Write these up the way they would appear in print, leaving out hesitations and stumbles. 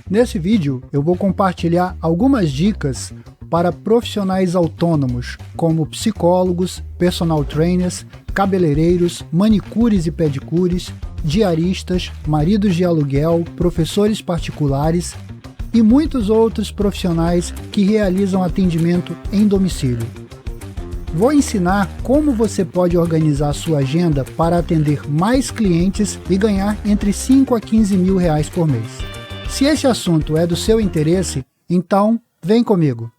Nesse vídeo, eu vou compartilhar algumas dicas para profissionais autônomos, como psicólogos, personal trainers, cabeleireiros, manicures e pedicures, diaristas, maridos de aluguel, professores particulares e muitos outros profissionais que realizam atendimento em domicílio. Vou ensinar como você pode organizar sua agenda para atender mais clientes e ganhar entre 5 a 15 mil reais por mês. Se esse assunto é do seu interesse, então vem comigo.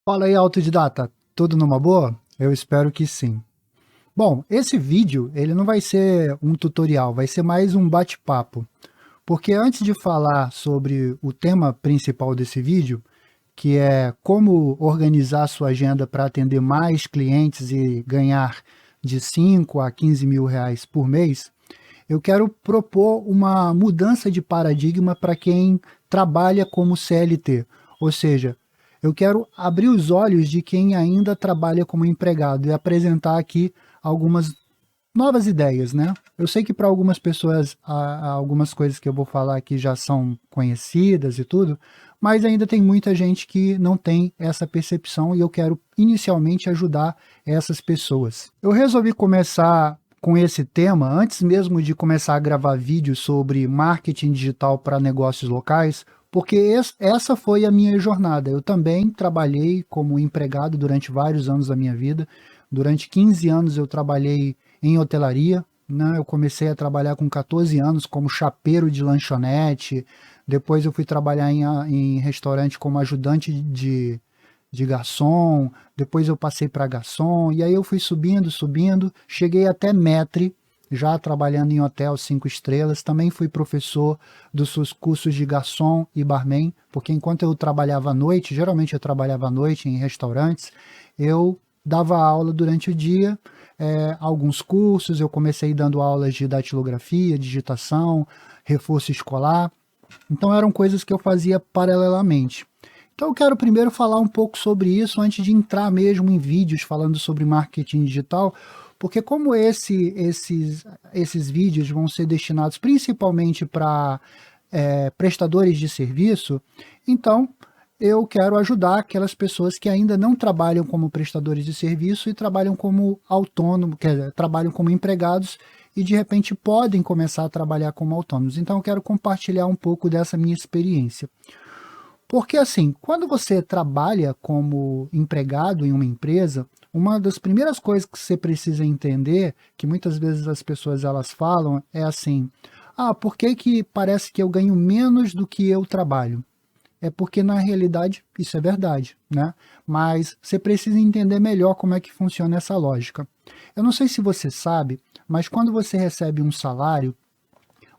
Fala aí, autodidata, tudo numa boa? Eu espero que sim. Bom, esse vídeo ele não vai ser um tutorial, vai ser mais um bate-papo. Porque antes de falar sobre o tema principal desse vídeo, que é como organizar sua agenda para atender mais clientes e ganhar de 5 a 15 mil reais por mês, eu quero propor uma mudança de paradigma para quem trabalha como CLT, ou seja, eu quero abrir os olhos de quem ainda trabalha como empregado e apresentar aqui algumas novas ideias, né? Eu sei que para algumas pessoas algumas coisas que eu vou falar aqui já são conhecidas e tudo, mas ainda tem muita gente que não tem essa percepção e eu quero inicialmente ajudar essas pessoas. Eu resolvi começar com esse tema antes mesmo de começar a gravar vídeos sobre marketing digital para negócios locais, porque essa foi a minha jornada. Eu também trabalhei como empregado durante vários anos da minha vida. Durante 15 anos eu trabalhei em hotelaria, né? Eu comecei a trabalhar com 14 anos como chapeiro de lanchonete, depois eu fui trabalhar em restaurante como ajudante de garçom, depois eu passei para garçom, e aí eu fui subindo, cheguei até maître, já trabalhando em hotel 5 estrelas, também fui professor dos seus cursos de garçom e barman, porque enquanto eu trabalhava à noite, geralmente eu trabalhava à noite em restaurantes, eu dava aula durante o dia, alguns cursos, eu comecei dando aulas de datilografia, digitação, reforço escolar, então eram coisas que eu fazia paralelamente. Então eu quero primeiro falar um pouco sobre isso antes de entrar mesmo em vídeos falando sobre marketing digital, porque como esses vídeos vão ser destinados principalmente para prestadores de serviço, então eu quero ajudar aquelas pessoas que ainda não trabalham como prestadores de serviço e trabalham como autônomos, quer dizer, trabalham como empregados e de repente podem começar a trabalhar como autônomos. Então eu quero compartilhar um pouco dessa minha experiência. Porque assim, quando você trabalha como empregado em uma empresa, uma das primeiras coisas que você precisa entender, que muitas vezes as pessoas elas falam, é assim, por que parece que eu ganho menos do que eu trabalho? É porque na realidade isso é verdade, né? Mas você precisa entender melhor como é que funciona essa lógica. Eu não sei se você sabe, mas quando você recebe um salário,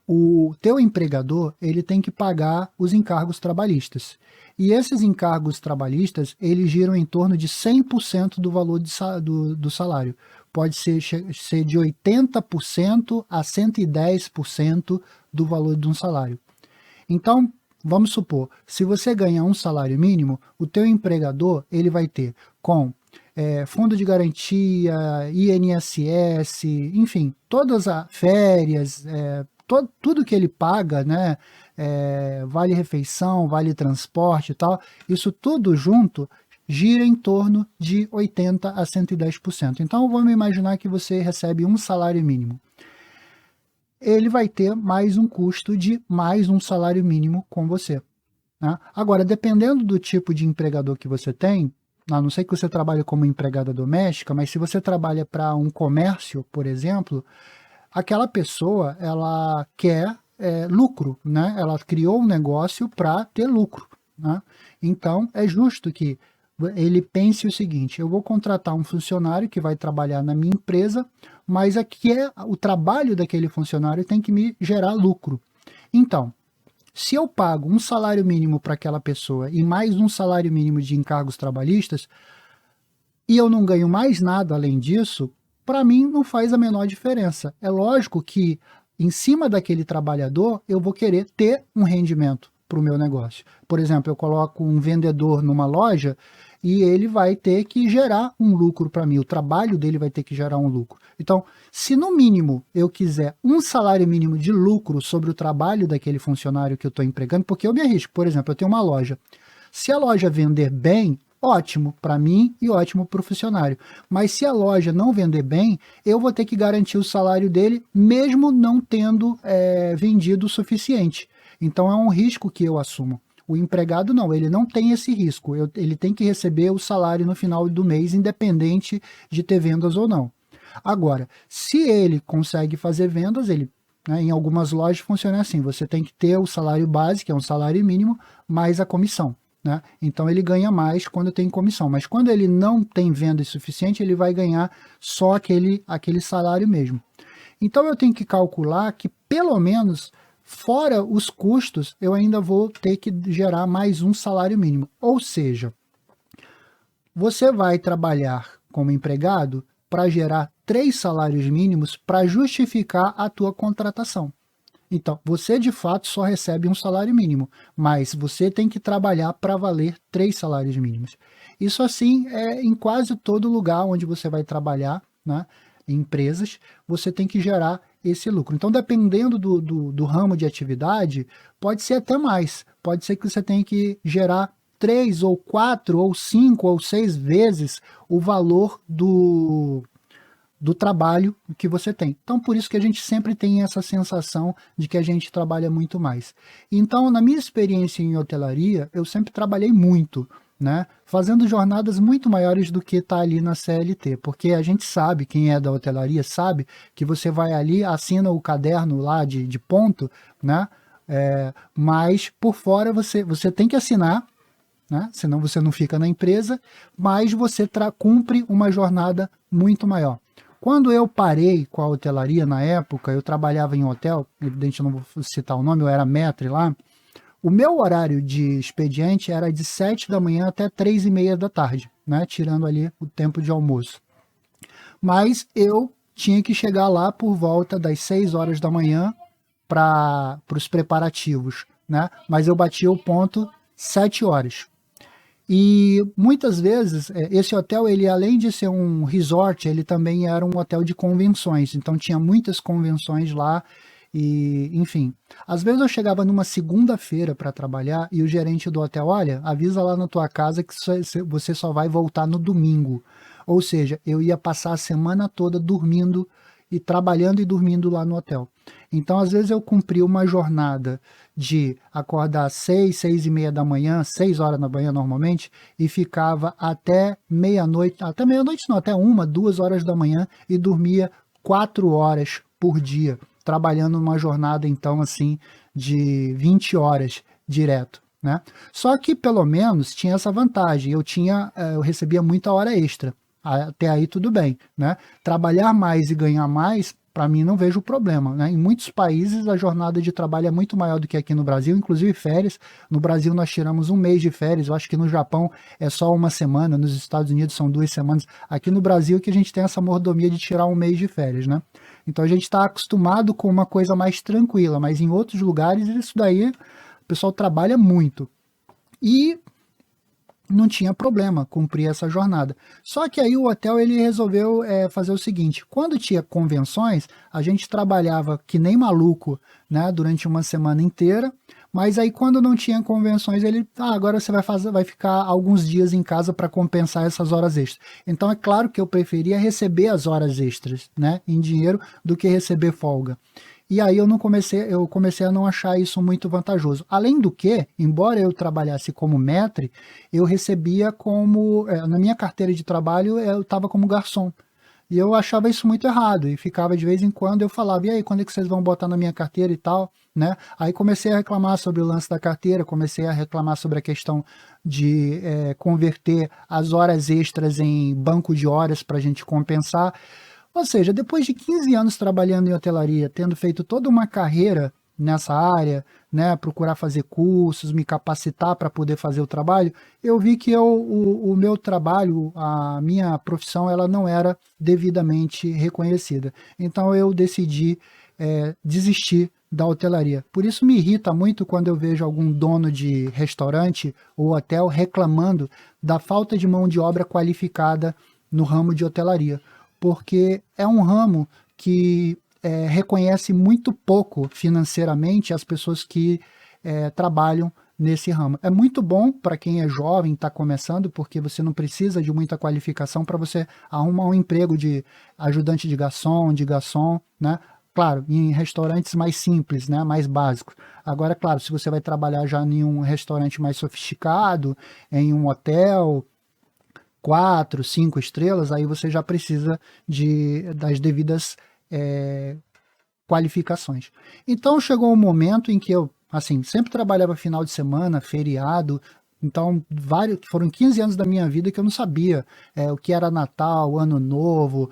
o teu empregador ele tem que pagar os encargos trabalhistas. E esses encargos trabalhistas, eles giram em torno de 100% do valor do salário. Pode ser de 80% a 110% do valor de um salário. Então, vamos supor, se você ganhar um salário mínimo, o teu empregador ele vai ter com fundo de garantia, INSS, enfim, todas as férias, tudo que ele paga, né, vale refeição, vale transporte e tal, isso tudo junto gira em torno de 80% a 110%. Então vamos imaginar que você recebe um salário mínimo. Ele vai ter mais um custo de mais um salário mínimo com você, né? Agora, dependendo do tipo de empregador que você tem, a não ser que você trabalhe como empregada doméstica, mas se você trabalha para um comércio, por exemplo, aquela pessoa, ela quer lucro, né? Ela criou um negócio para ter lucro, né? Então, é justo que ele pense o seguinte, eu vou contratar um funcionário que vai trabalhar na minha empresa, mas aqui o trabalho daquele funcionário tem que me gerar lucro. Então, se eu pago um salário mínimo para aquela pessoa e mais um salário mínimo de encargos trabalhistas, e eu não ganho mais nada além disso, para mim não faz a menor diferença. É lógico que em cima daquele trabalhador eu vou querer ter um rendimento para o meu negócio. Por exemplo, eu coloco um vendedor numa loja e ele vai ter que gerar um lucro para mim, o trabalho dele vai ter que gerar um lucro. Então, se no mínimo eu quiser um salário mínimo de lucro sobre o trabalho daquele funcionário que eu estou empregando, porque eu me arrisco, por exemplo, eu tenho uma loja. Se a loja vender bem, ótimo para mim e ótimo para o funcionário. Mas se a loja não vender bem, eu vou ter que garantir o salário dele, mesmo não tendo vendido o suficiente. Então é um risco que eu assumo. O empregado não, ele não tem esse risco. Ele tem que receber o salário no final do mês, independente de ter vendas ou não. Agora, se ele consegue fazer vendas, em algumas lojas funciona assim, você tem que ter o salário base, que é um salário mínimo, mais a comissão. Né? Então ele ganha mais quando tem comissão, mas quando ele não tem vendas suficiente, ele vai ganhar só aquele salário mesmo. Então eu tenho que calcular que pelo menos, fora os custos, eu ainda vou ter que gerar mais um salário mínimo. Ou seja, você vai trabalhar como empregado para gerar 3 salários mínimos para justificar a tua contratação. Então, você de fato só recebe um salário mínimo, mas você tem que trabalhar para valer 3 salários mínimos. Isso assim é em quase todo lugar onde você vai trabalhar, né, em empresas, você tem que gerar esse lucro. Então, dependendo do ramo de atividade, pode ser até mais. Pode ser que você tenha que gerar 3 ou 4 ou 5 ou 6 vezes o valor do trabalho que você tem. Então, por isso que a gente sempre tem essa sensação de que a gente trabalha muito mais. Então, na minha experiência em hotelaria, eu sempre trabalhei muito, né? Fazendo jornadas muito maiores do que está ali na CLT, porque a gente sabe, quem é da hotelaria sabe, que você vai ali, assina o caderno lá de ponto, né? Mas por fora você tem que assinar, né? Senão você não fica na empresa, mas você cumpre uma jornada muito maior. Quando eu parei com a hotelaria na época, eu trabalhava em hotel, evidente eu não vou citar o nome, eu era maître lá, o meu horário de expediente era de 7 da manhã até 3h30 da tarde, né? Tirando ali o tempo de almoço. Mas eu tinha que chegar lá por volta das 6 horas da manhã para os preparativos, né? Mas eu batia o ponto 7 horas. E muitas vezes, esse hotel, ele além de ser um resort, ele também era um hotel de convenções. Então tinha muitas convenções lá e, enfim. Às vezes eu chegava numa segunda-feira para trabalhar e o gerente do hotel, olha, avisa lá na tua casa que você só vai voltar no domingo. Ou seja, eu ia passar a semana toda dormindo e trabalhando e dormindo lá no hotel. Então, às vezes eu cumpria uma jornada de acordar às 6, 6h30 da manhã, 6 horas da manhã normalmente, e ficava até meia-noite não, até 1, 2 horas da manhã e dormia 4 horas por dia, trabalhando numa jornada, então, assim, de 20 horas direto. Né? Só que, pelo menos, tinha essa vantagem, eu recebia muita hora extra. Até aí tudo bem, né? Trabalhar mais e ganhar mais, para mim não vejo problema, né? Em muitos países a jornada de trabalho é muito maior do que aqui no Brasil, inclusive férias. No Brasil nós tiramos um mês de férias, eu acho que no Japão é só uma semana, nos Estados Unidos são 2 semanas. Aqui no Brasil que a gente tem essa mordomia de tirar um mês de férias, né? Então a gente está acostumado com uma coisa mais tranquila, mas em outros lugares isso daí o pessoal trabalha muito. E não tinha problema cumprir essa jornada. Só que aí o hotel ele resolveu fazer o seguinte, quando tinha convenções, a gente trabalhava que nem maluco, né, durante uma semana inteira, mas aí quando não tinha convenções, agora você vai ficar alguns dias em casa para compensar essas horas extras. Então é claro que eu preferia receber as horas extras, né, em dinheiro, do que receber folga. E aí eu comecei a não achar isso muito vantajoso. Além do que, embora eu trabalhasse como maître, eu recebia na minha carteira de trabalho, eu estava como garçom. E eu achava isso muito errado, e ficava de vez em quando, eu falava, e aí, quando é que vocês vão botar na minha carteira e tal, né? Aí comecei a reclamar sobre o lance da carteira, comecei a reclamar sobre a questão de converter as horas extras em banco de horas para a gente compensar. Ou seja, depois de 15 anos trabalhando em hotelaria, tendo feito toda uma carreira nessa área, né, procurar fazer cursos, me capacitar para poder fazer o trabalho, eu vi que o meu trabalho, a minha profissão, ela não era devidamente reconhecida. Então eu decidi desistir da hotelaria. Por isso me irrita muito quando eu vejo algum dono de restaurante ou hotel reclamando da falta de mão de obra qualificada no ramo de hotelaria, porque é um ramo que reconhece muito pouco financeiramente as pessoas que trabalham nesse ramo. É muito bom para quem é jovem, está começando, porque você não precisa de muita qualificação para você arrumar um emprego de ajudante de garçom, né? Claro, em restaurantes mais simples, né? Mais básicos. Agora, claro, se você vai trabalhar já em um restaurante mais sofisticado, em um hotel, 4, 5 estrelas, aí você já precisa das devidas qualificações. Então chegou um momento em que eu, assim, sempre trabalhava final de semana, feriado, então foram 15 anos da minha vida que eu não sabia o que era Natal, Ano Novo,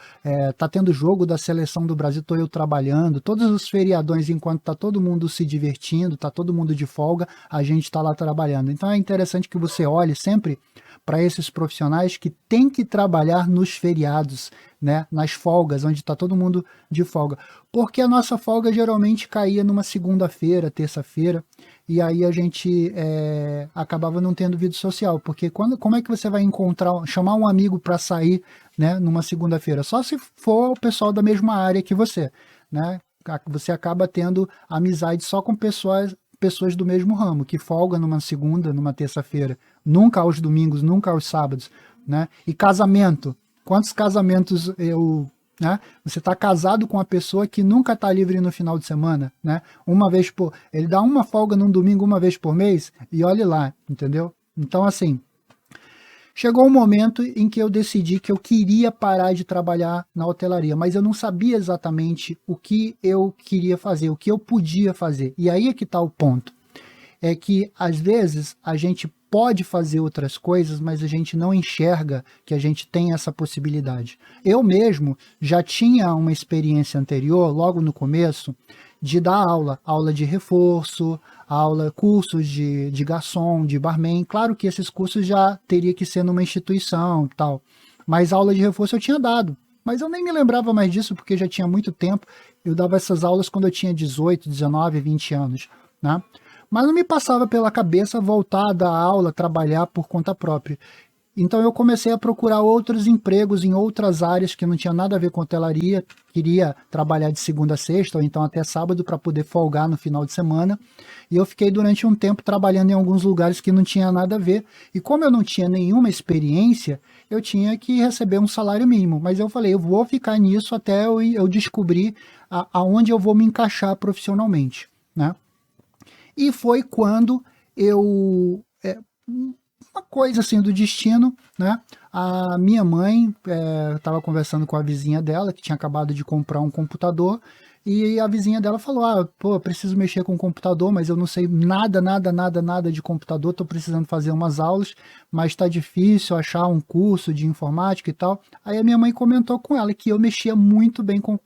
tá tendo jogo da seleção do Brasil, tô eu trabalhando, todos os feriadões, enquanto tá todo mundo se divertindo, tá todo mundo de folga, a gente tá lá trabalhando. Então é interessante que você olhe sempre para esses profissionais que têm que trabalhar nos feriados, né, nas folgas, onde está todo mundo de folga. Porque a nossa folga geralmente caía numa segunda-feira, terça-feira, e aí a gente acabava não tendo vida social. Porque como é que você vai chamar um amigo para sair, né, numa segunda-feira? Só se for o pessoal da mesma área que você, né? Você acaba tendo amizade só com pessoas do mesmo ramo, que folga numa segunda, numa terça-feira, nunca aos domingos, nunca aos sábados, né? E casamento, quantos casamentos né? Você está casado com uma pessoa que nunca está livre no final de semana, né? Ele dá uma folga num domingo uma vez por mês e olhe lá, entendeu? Então, assim, chegou um momento em que eu decidi que eu queria parar de trabalhar na hotelaria, mas eu não sabia exatamente o que eu queria fazer, o que eu podia fazer. E aí é que está o ponto. É que, às vezes, a gente pode fazer outras coisas, mas a gente não enxerga que a gente tem essa possibilidade. Eu mesmo já tinha uma experiência anterior, logo no começo, de dar aula de reforço, cursos de garçom, de barman. Claro que esses cursos já teria que ser numa instituição e tal, mas aula de reforço eu tinha dado. Mas eu nem me lembrava mais disso, porque já tinha muito tempo. Eu dava essas aulas quando eu tinha 18, 19, 20 anos, né? Mas não me passava pela cabeça voltar a dar aula, trabalhar por conta própria. Então eu comecei a procurar outros empregos em outras áreas que não tinha nada a ver com hotelaria, queria trabalhar de segunda a sexta ou então até sábado para poder folgar no final de semana. E eu fiquei durante um tempo trabalhando em alguns lugares que não tinha nada a ver. E como eu não tinha nenhuma experiência, eu tinha que receber um salário mínimo. Mas eu falei, eu vou ficar nisso até eu descobrir aonde eu vou me encaixar profissionalmente, né? E foi quando uma coisa assim do destino, né? A minha mãe estava conversando com a vizinha dela, que tinha acabado de comprar um computador, e a vizinha dela falou, pô, preciso mexer com o computador, mas eu não sei nada de computador, estou precisando fazer umas aulas, mas está difícil achar um curso de informática e tal. Aí a minha mãe comentou com ela que eu mexia muito bem com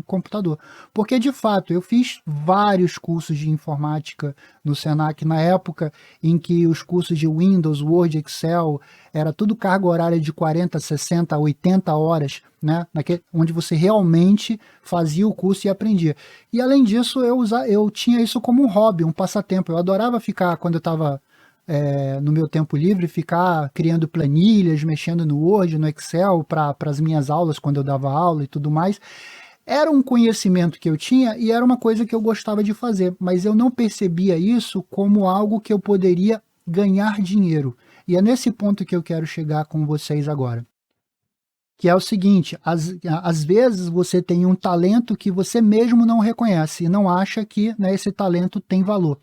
computador, porque de fato eu fiz vários cursos de informática no Senac, na época em que os cursos de Windows, Word, Excel, era tudo carga horária de 40, 60, 80 horas, né? Onde você realmente fazia o curso e aprendia. E além disso, eu tinha isso como um hobby, um passatempo. Eu adorava ficar, quando eu estava no meu tempo livre, ficar criando planilhas, mexendo no Word, no Excel, para as minhas aulas, quando eu dava aula e tudo mais. Era um conhecimento que eu tinha e era uma coisa que eu gostava de fazer, mas eu não percebia isso como algo que eu poderia ganhar dinheiro. E é nesse ponto que eu quero chegar com vocês agora. Que é o seguinte, às vezes você tem um talento que você mesmo não reconhece e não acha que, né, esse talento tem valor.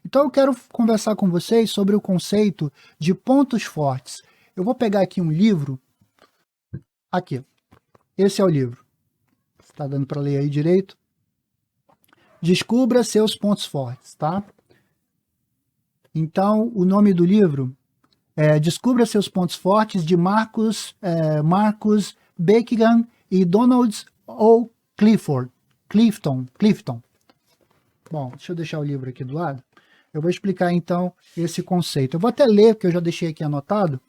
Então eu quero conversar com vocês sobre o conceito de pontos fortes. Eu vou pegar aqui um livro. Aqui, esse é o livro. Está dando para ler aí direito? Descubra seus pontos fortes, tá? Então, o nome do livro Descubra seus pontos fortes, de Marcus Buckingham e Donald O. Clifton. Bom, deixa eu deixar o livro aqui do lado. Eu vou explicar então esse conceito. Eu vou até ler, porque eu já deixei aqui anotado.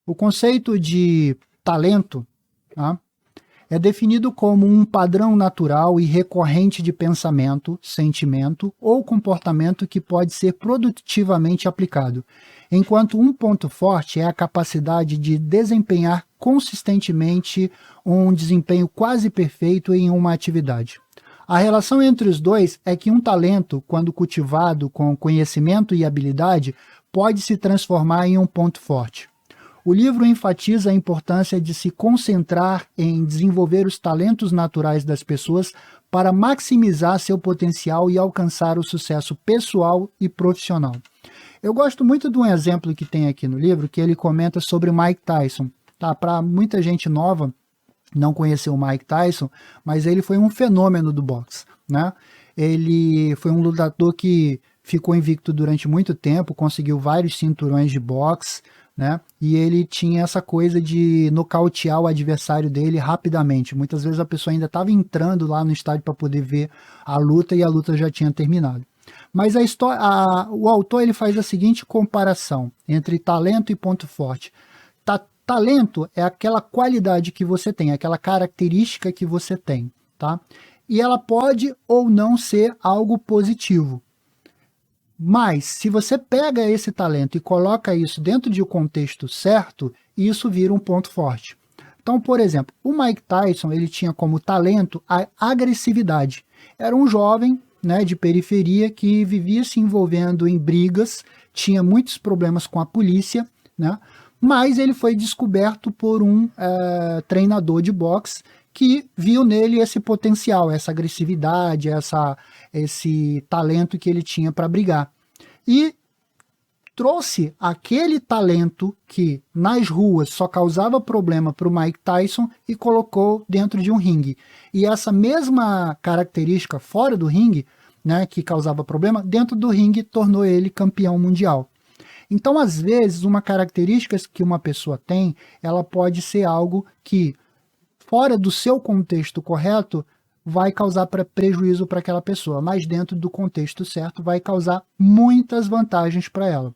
O conceito de talento, tá? é definido como um padrão natural e recorrente de pensamento, sentimento ou comportamento que pode ser produtivamente aplicado, enquanto um ponto forte é a capacidade de desempenhar consistentemente um desempenho quase perfeito em uma atividade. A relação entre os dois é que um talento, quando cultivado com conhecimento e habilidade, pode se transformar em um ponto forte. O livro enfatiza a importância de se concentrar em desenvolver os talentos naturais das pessoas para maximizar seu potencial e alcançar o sucesso pessoal e profissional. Eu gosto muito de um exemplo que tem aqui no livro, que ele comenta sobre o Mike Tyson. Tá? Para muita gente nova não conheceu o Mike Tyson, mas ele foi um fenômeno do boxe, né? Ele foi um lutador que ficou invicto durante muito tempo, conseguiu vários cinturões de boxe, né? E ele tinha essa coisa de nocautear o adversário dele rapidamente. Muitas vezes a pessoa ainda estava entrando lá no estádio para poder ver a luta e a luta já tinha terminado. Mas o autor ele faz a seguinte comparação entre talento e ponto forte. Talento é aquela qualidade que você tem, aquela característica que você tem, tá? E ela pode ou não ser algo positivo. Mas, se você pega esse talento e coloca isso dentro de um contexto certo, isso vira um ponto forte. Então, por exemplo, o Mike Tyson ele tinha como talento a agressividade. Era um jovem, né, de periferia que vivia se envolvendo em brigas, tinha muitos problemas com a polícia, né, mas ele foi descoberto por um treinador de boxe que viu nele esse potencial, essa agressividade, esse talento que ele tinha para brigar. E trouxe aquele talento que nas ruas só causava problema para o Mike Tyson e colocou dentro de um ringue. E essa mesma característica fora do ringue, né, que causava problema, dentro do ringue tornou ele campeão mundial. Então, às vezes, uma característica que uma pessoa tem, ela pode ser algo que, fora do seu contexto correto, vai causar prejuízo para aquela pessoa, mas dentro do contexto certo vai causar muitas vantagens para ela.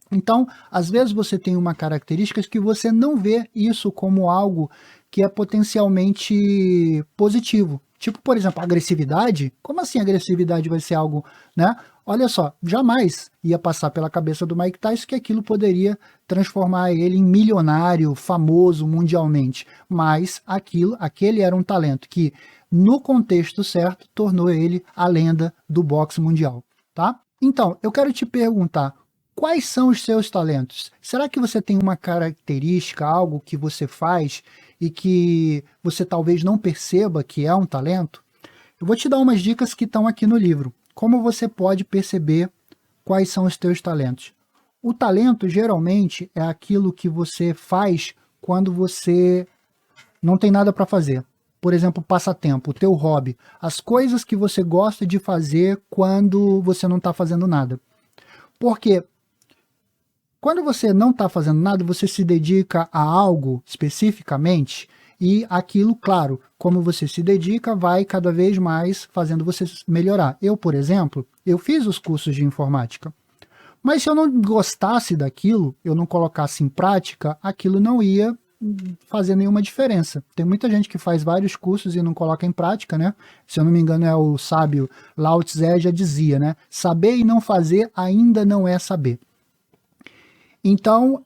Então, às vezes você tem uma característica que você não vê isso como algo que é potencialmente positivo. Tipo, por exemplo, agressividade. Como assim agressividade vai ser algo, né? Olha só, jamais ia passar pela cabeça do Mike Tyson que aquilo poderia transformar ele em milionário, famoso mundialmente. Mas aquele era um talento que, no contexto certo, tornou ele a lenda do boxe mundial, tá? Então, eu quero te perguntar, quais são os seus talentos? Será que você tem uma característica, algo que você faz e que você talvez não perceba que é um talento? Eu vou te dar umas dicas que estão aqui no livro. Como você pode perceber quais são os teus talentos? O talento, geralmente, é aquilo que você faz quando você não tem nada para fazer. Por exemplo, passatempo, o teu hobby. As coisas que você gosta de fazer quando você não está fazendo nada. Porque quando você não está fazendo nada, você se dedica a algo especificamente e aquilo, claro, como você se dedica, vai cada vez mais fazendo você melhorar. Eu, por exemplo, eu fiz os cursos de informática, mas se eu não gostasse daquilo, eu não colocasse em prática, aquilo não ia fazer nenhuma diferença. Tem muita gente que faz vários cursos e não coloca em prática, né? Se eu não me engano é o sábio Lao Tse já dizia, né? Saber e não fazer ainda não é saber. Então,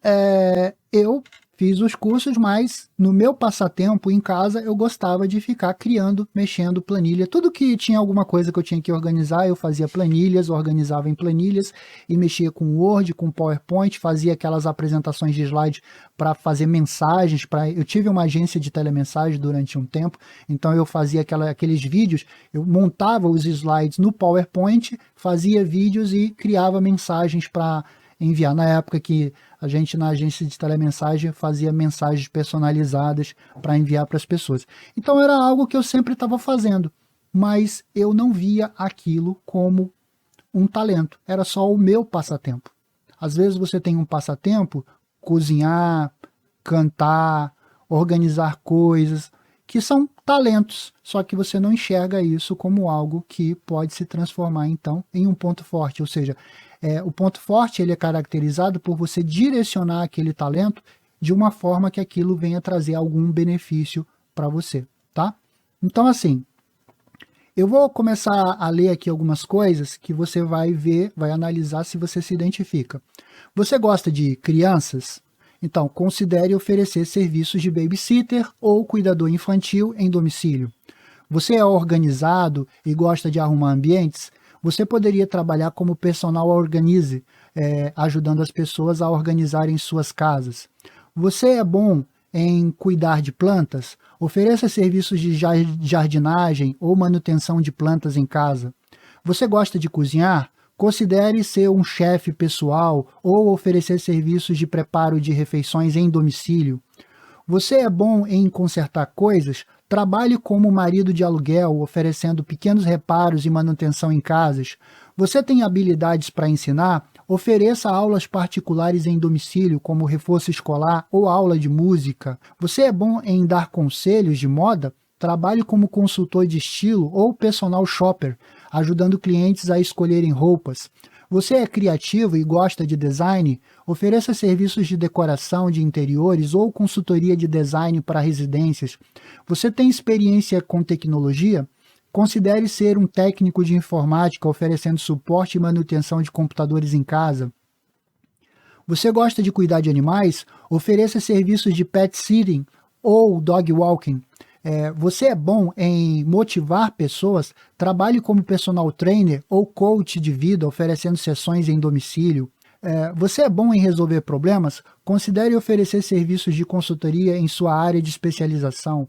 eu fiz os cursos, mas no meu passatempo em casa eu gostava de ficar criando, mexendo planilha. Tudo que tinha alguma coisa que eu tinha que organizar, eu fazia planilhas, organizava em planilhas e mexia com Word, com PowerPoint, fazia aquelas apresentações de slide para fazer mensagens. Eu tive uma agência de telemensagem durante um tempo, então eu fazia aqueles vídeos, eu montava os slides no PowerPoint, fazia vídeos e criava mensagens para enviar. Na época que a gente na agência de telemensagem fazia mensagens personalizadas para enviar para as pessoas. Então era algo que eu sempre estava fazendo, mas eu não via aquilo como um talento, era só o meu passatempo. Às vezes você tem um passatempo, cozinhar, cantar, organizar coisas, que são talentos, só que você não enxerga isso como algo que pode se transformar então em um ponto forte, ou seja, o ponto forte ele é caracterizado por você direcionar aquele talento de uma forma que aquilo venha trazer algum benefício para você. tá? Então, assim, eu vou começar a ler aqui algumas coisas que você vai ver, vai analisar se você se identifica. Você gosta de crianças? Então, considere oferecer serviços de babysitter ou cuidador infantil em domicílio. Você é organizado e gosta de arrumar ambientes? Você poderia trabalhar como personal organize, ajudando as pessoas a organizarem suas casas. Você é bom em cuidar de plantas? Ofereça serviços de jardinagem ou manutenção de plantas em casa. Você gosta de cozinhar? Considere ser um chefe pessoal ou oferecer serviços de preparo de refeições em domicílio. Você é bom em consertar coisas? Trabalhe como marido de aluguel, oferecendo pequenos reparos e manutenção em casas. Você tem habilidades para ensinar? Ofereça aulas particulares em domicílio, como reforço escolar ou aula de música. Você é bom em dar conselhos de moda? Trabalhe como consultor de estilo ou personal shopper, ajudando clientes a escolherem roupas. Você é criativo e gosta de design? Ofereça serviços de decoração de interiores ou consultoria de design para residências. Você tem experiência com tecnologia? Considere ser um técnico de informática oferecendo suporte e manutenção de computadores em casa. Você gosta de cuidar de animais? Ofereça serviços de pet sitting ou dog walking. Você é bom em motivar pessoas? Trabalhe como personal trainer ou coach de vida, oferecendo sessões em domicílio. Você é bom em resolver problemas? Considere oferecer serviços de consultoria em sua área de especialização.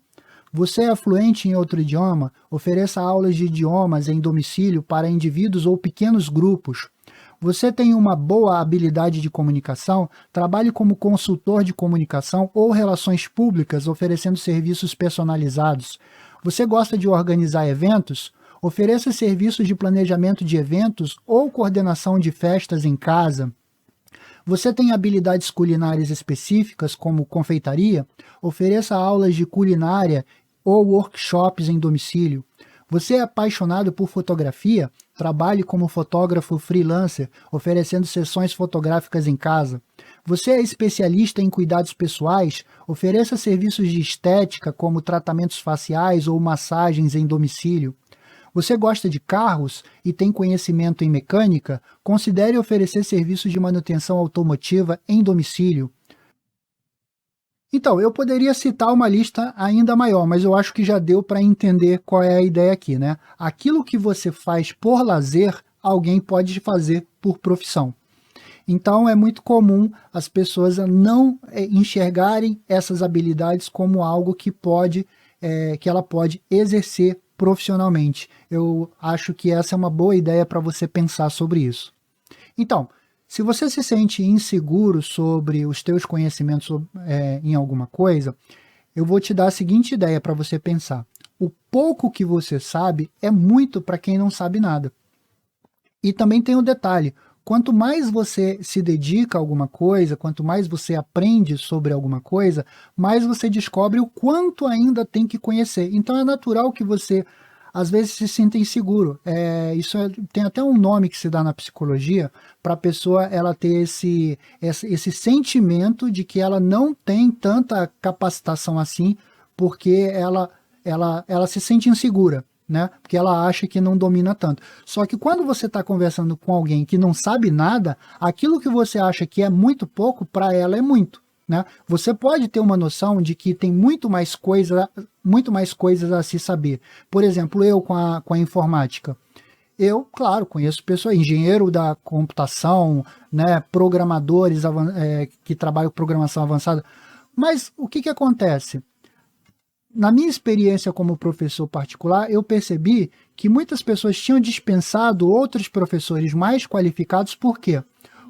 Você é fluente em outro idioma? Ofereça aulas de idiomas em domicílio para indivíduos ou pequenos grupos. Você tem uma boa habilidade de comunicação? Trabalhe como consultor de comunicação ou relações públicas, oferecendo serviços personalizados. Você gosta de organizar eventos? Ofereça serviços de planejamento de eventos ou coordenação de festas em casa. Você tem habilidades culinárias específicas, como confeitaria? Ofereça aulas de culinária ou workshops em domicílio. Você é apaixonado por fotografia? Trabalhe como fotógrafo freelancer, oferecendo sessões fotográficas em casa. Você é especialista em cuidados pessoais? Ofereça serviços de estética, como tratamentos faciais ou massagens em domicílio. Você gosta de carros e tem conhecimento em mecânica? Considere oferecer serviços de manutenção automotiva em domicílio. Então, eu poderia citar uma lista ainda maior, mas eu acho que já deu para entender qual é a ideia aqui, né? Aquilo que você faz por lazer, alguém pode fazer por profissão. Então, é muito comum as pessoas não enxergarem essas habilidades como algo que que ela pode exercer profissionalmente. Eu acho que essa é uma boa ideia para você pensar sobre isso. Então, se você se sente inseguro sobre os teus conhecimentos em alguma coisa, eu vou te dar a seguinte ideia para você pensar. O pouco que você sabe é muito para quem não sabe nada. E também tem um detalhe, quanto mais você se dedica a alguma coisa, quanto mais você aprende sobre alguma coisa, mais você descobre o quanto ainda tem que conhecer. Então é natural que você às vezes se sinta inseguro. Tem até um nome que se dá na psicologia para a pessoa ela ter esse sentimento de que ela não tem tanta capacitação assim, porque ela se sente insegura, né? Porque ela acha que não domina tanto. Só que quando você está conversando com alguém que não sabe nada, aquilo que você acha que é muito pouco, para ela é muito. Né? Você pode ter uma noção de que tem muito mais coisas a se saber. Por exemplo, eu com a informática. Eu, claro, conheço pessoas, engenheiro da computação, né, programadores que trabalham com programação avançada. Mas o que acontece? Na minha experiência como professor particular, eu percebi que muitas pessoas tinham dispensado outros professores mais qualificados. Por quê?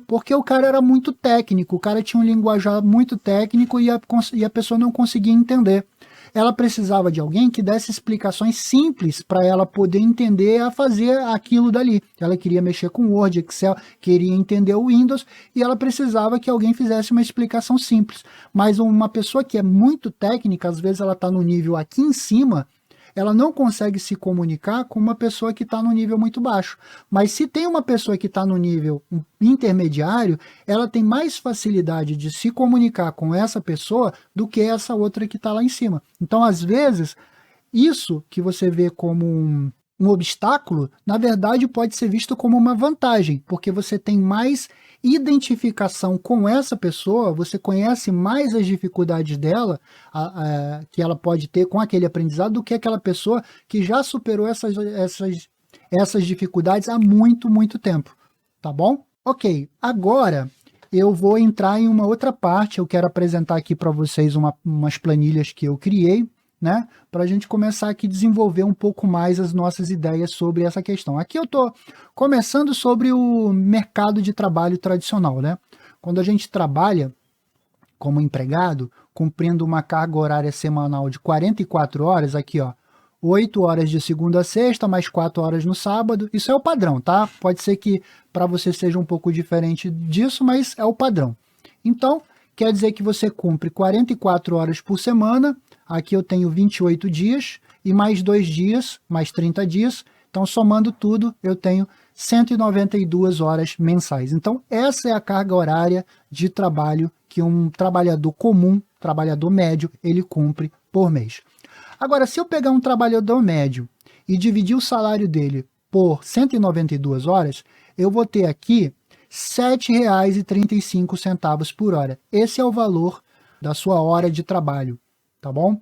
Porque o cara era muito técnico, o cara tinha um linguajar muito técnico e a pessoa não conseguia entender. Ela precisava de alguém que desse explicações simples para ela poder entender a fazer aquilo dali. Ela queria mexer com Word, Excel, queria entender o Windows e ela precisava que alguém fizesse uma explicação simples. Mas uma pessoa que é muito técnica, às vezes ela está no nível aqui em cima, ela não consegue se comunicar com uma pessoa que está no nível muito baixo. Mas se tem uma pessoa que está no nível intermediário, ela tem mais facilidade de se comunicar com essa pessoa do que essa outra que está lá em cima. Então, às vezes, isso que você vê como um obstáculo, na verdade pode ser visto como uma vantagem, porque você tem mais identificação com essa pessoa, você conhece mais as dificuldades dela, que ela pode ter com aquele aprendizado, do que aquela pessoa que já superou essas dificuldades há muito, muito tempo, tá bom? Ok, agora eu vou entrar em uma outra parte, eu quero apresentar aqui para vocês umas planilhas que eu criei, né, para a gente começar aqui a desenvolver um pouco mais as nossas ideias sobre essa questão. Aqui eu estou começando sobre o mercado de trabalho tradicional, né? Quando a gente trabalha como empregado, cumprindo uma carga horária semanal de 44 horas, aqui ó, 8 horas de segunda a sexta, mais 4 horas no sábado, isso é o padrão, tá? Pode ser que para você seja um pouco diferente disso, mas é o padrão. Então, quer dizer que você cumpre 44 horas por semana. Aqui eu tenho 28 dias e mais 2 dias, mais 30 dias. Então, somando tudo, eu tenho 192 horas mensais. Então, essa é a carga horária de trabalho que um trabalhador comum, trabalhador médio, ele cumpre por mês. Agora, se eu pegar um trabalhador médio e dividir o salário dele por 192 horas, eu vou ter aqui R$ 7,35 por hora. Esse é o valor da sua hora de trabalho. Tá bom?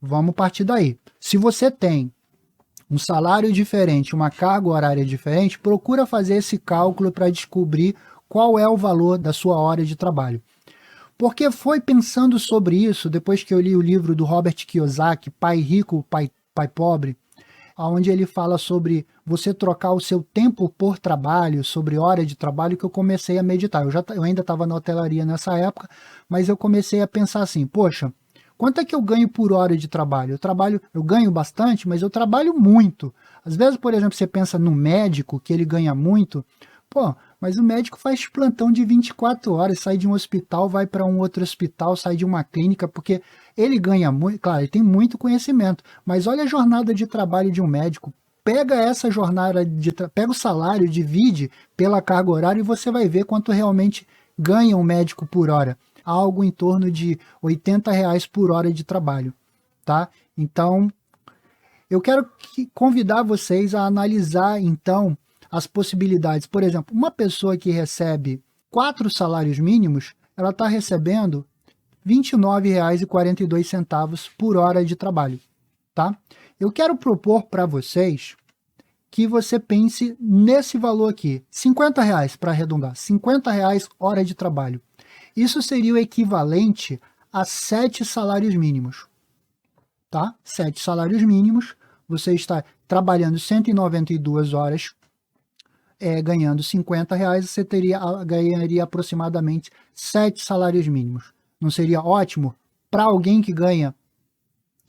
Vamos partir daí. Se você tem um salário diferente, uma carga horária diferente, procura fazer esse cálculo para descobrir qual é o valor da sua hora de trabalho. Porque foi pensando sobre isso, depois que eu li o livro do Robert Kiyosaki, Pai Rico, Pai Pobre, onde ele fala sobre você trocar o seu tempo por trabalho, sobre hora de trabalho, que eu comecei a meditar. Eu ainda estava na hotelaria nessa época, mas eu comecei a pensar assim, poxa, quanto é que eu ganho por hora de trabalho? Eu ganho bastante, mas eu trabalho muito. Às vezes, por exemplo, você pensa no médico, que ele ganha muito. Pô, mas o médico faz plantão de 24 horas, sai de um hospital, vai para um outro hospital, sai de uma clínica, porque ele ganha muito, claro, ele tem muito conhecimento, mas olha a jornada de trabalho de um médico. Pega essa jornada, pega o salário, divide pela carga horária e você vai ver quanto realmente ganha um médico por hora. Algo em torno de R$ 80 por hora de trabalho, tá? Então, eu quero convidar vocês a analisar, então, as possibilidades. Por exemplo, uma pessoa que recebe 4 salários mínimos, ela está recebendo R$ 29,42 por hora de trabalho, tá? Eu quero propor para vocês que você pense nesse valor aqui, R$ 50 para arredondar, R$ 50 hora de trabalho. Isso seria o equivalente a 7 salários mínimos, tá? 7 salários mínimos, você está trabalhando 192 horas, ganhando R$ 50, você ganharia aproximadamente 7 salários mínimos. Não seria ótimo para alguém que ganha R$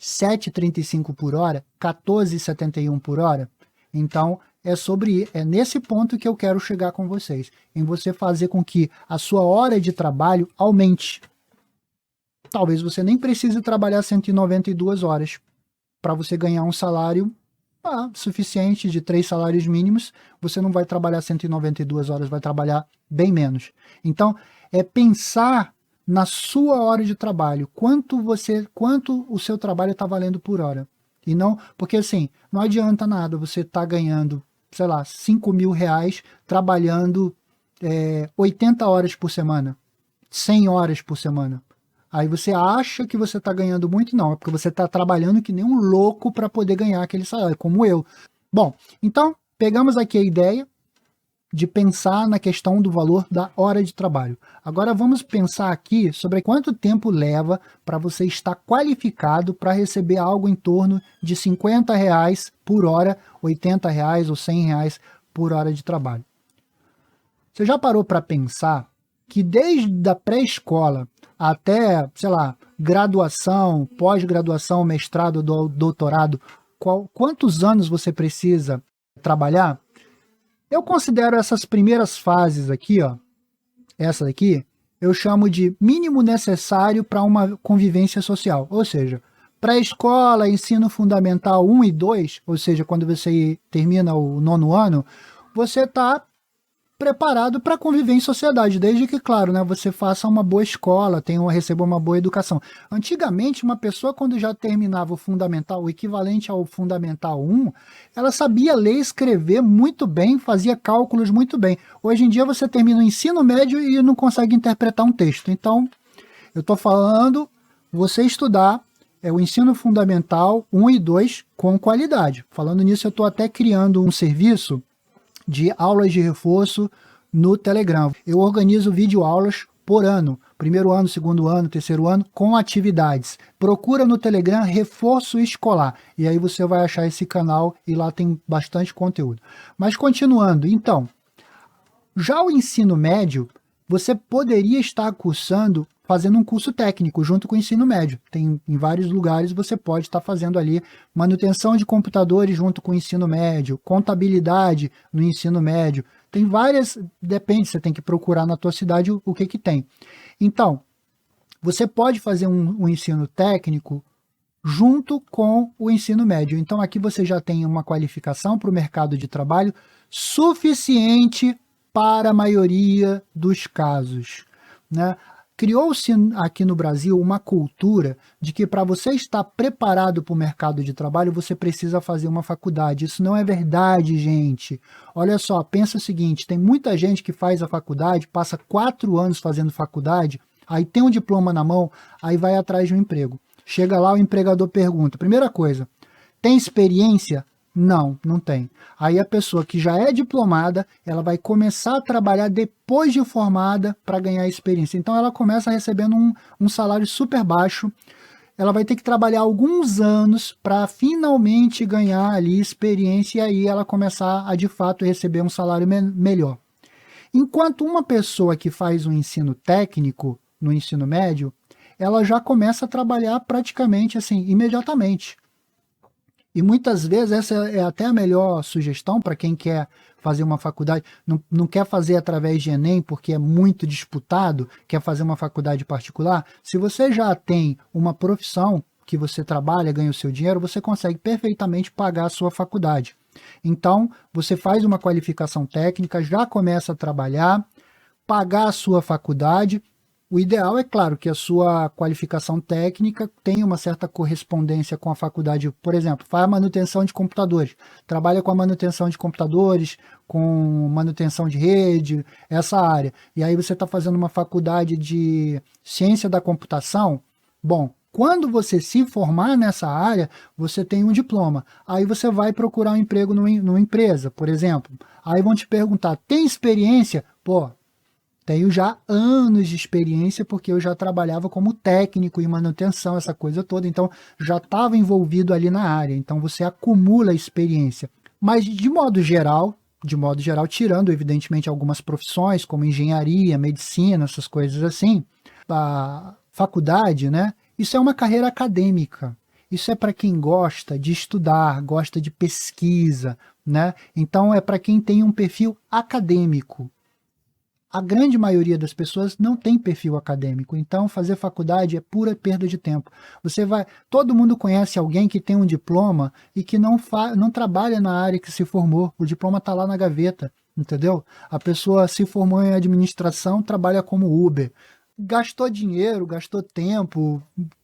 7,35 por hora, R$ 14,71 por hora? Então, é nesse ponto que eu quero chegar com vocês, em você fazer com que a sua hora de trabalho aumente. Talvez você nem precise trabalhar 192 horas para você ganhar um salário suficiente de 3 salários mínimos, você não vai trabalhar 192 horas, vai trabalhar bem menos. Então, é pensar na sua hora de trabalho, quanto o seu trabalho está valendo por hora. E não, porque assim, não adianta nada você estar ganhando, sei lá, R$ 5.000 trabalhando 80 horas por semana, 100 horas por semana. Aí você acha que você está ganhando muito, não, é porque você está trabalhando que nem um louco para poder ganhar aquele salário, como eu. Bom, então, pegamos aqui a ideia de pensar na questão do valor da hora de trabalho. Agora vamos pensar aqui sobre quanto tempo leva para você estar qualificado para receber algo em torno de R$ 50 por hora, R$ 80 ou R$ 100 por hora de trabalho. Você já parou para pensar que desde a pré-escola até, sei lá, graduação, pós-graduação, mestrado, doutorado, quantos anos você precisa trabalhar? Eu considero essas primeiras fases aqui, ó, essa daqui, eu chamo de mínimo necessário para uma convivência social. Ou seja, pré-escola, ensino fundamental 1 e 2, ou seja, quando você termina o 9º ano, você está preparado para conviver em sociedade, desde que, claro, né, você faça uma boa escola, receba uma boa educação. Antigamente, uma pessoa, quando já terminava o fundamental, o equivalente ao fundamental 1, ela sabia ler e escrever muito bem, fazia cálculos muito bem. Hoje em dia, você termina o ensino médio e não consegue interpretar um texto. Então, eu estou falando, você estudar o ensino fundamental 1 e 2 com qualidade. Falando nisso, eu estou até criando um serviço de aulas de reforço no Telegram. Eu organizo videoaulas por ano, primeiro ano, segundo ano, terceiro ano, com atividades. Procura no Telegram Reforço Escolar, e aí você vai achar esse canal e lá tem bastante conteúdo. Mas continuando, então, já o ensino médio, você poderia estar cursando, fazendo um curso técnico junto com o ensino médio. Tem em vários lugares você pode estar fazendo ali manutenção de computadores junto com o ensino médio, contabilidade no ensino médio. Tem várias, depende, você tem que procurar na tua cidade o que tem. Então, você pode fazer um ensino técnico junto com o ensino médio. Então, aqui você já tem uma qualificação para o mercado de trabalho suficiente para a maioria dos casos, né? Criou-se aqui no Brasil uma cultura de que para você estar preparado para o mercado de trabalho, você precisa fazer uma faculdade. Isso não é verdade, gente. Olha só, pensa o seguinte, tem muita gente que faz a faculdade, passa 4 anos fazendo faculdade, aí tem um diploma na mão, aí vai atrás de um emprego. Chega lá, o empregador pergunta, primeira coisa, tem experiência? Não, não tem. Aí a pessoa que já é diplomada, ela vai começar a trabalhar depois de formada para ganhar experiência. Então ela começa recebendo um salário super baixo, ela vai ter que trabalhar alguns anos para finalmente ganhar ali experiência e aí ela começar a de fato receber um salário melhor. Enquanto uma pessoa que faz um ensino técnico no ensino médio, ela já começa a trabalhar praticamente assim, imediatamente. E muitas vezes essa é até a melhor sugestão para quem quer fazer uma faculdade, não quer fazer através de Enem porque é muito disputado, quer fazer uma faculdade particular. Se você já tem uma profissão que você trabalha, ganha o seu dinheiro, você consegue perfeitamente pagar a sua faculdade. Então, você faz uma qualificação técnica, já começa a trabalhar, pagar a sua faculdade. O ideal é, claro, que a sua qualificação técnica tenha uma certa correspondência com a faculdade. Por exemplo, faz manutenção de computadores, trabalha com a manutenção de computadores, com manutenção de rede, essa área. E aí você está fazendo uma faculdade de ciência da computação. Bom, quando você se formar nessa área, você tem um diploma. Aí você vai procurar um emprego numa empresa, por exemplo. Aí vão te perguntar, tem experiência? Pô, tenho já anos de experiência porque eu já trabalhava como técnico em manutenção, essa coisa toda, então já estava envolvido ali na área, então você acumula experiência. Mas de modo geral, tirando evidentemente algumas profissões como engenharia, medicina, essas coisas assim, a faculdade, né? Isso é uma carreira acadêmica. Isso é para quem gosta de estudar, gosta de pesquisa, né? Então é para quem tem um perfil acadêmico. A grande maioria das pessoas não tem perfil acadêmico, então fazer faculdade é pura perda de tempo. Todo mundo conhece alguém que tem um diploma e que não trabalha na área que se formou. O diploma está lá na gaveta, entendeu? A pessoa se formou em administração, trabalha como Uber. Gastou dinheiro, gastou tempo,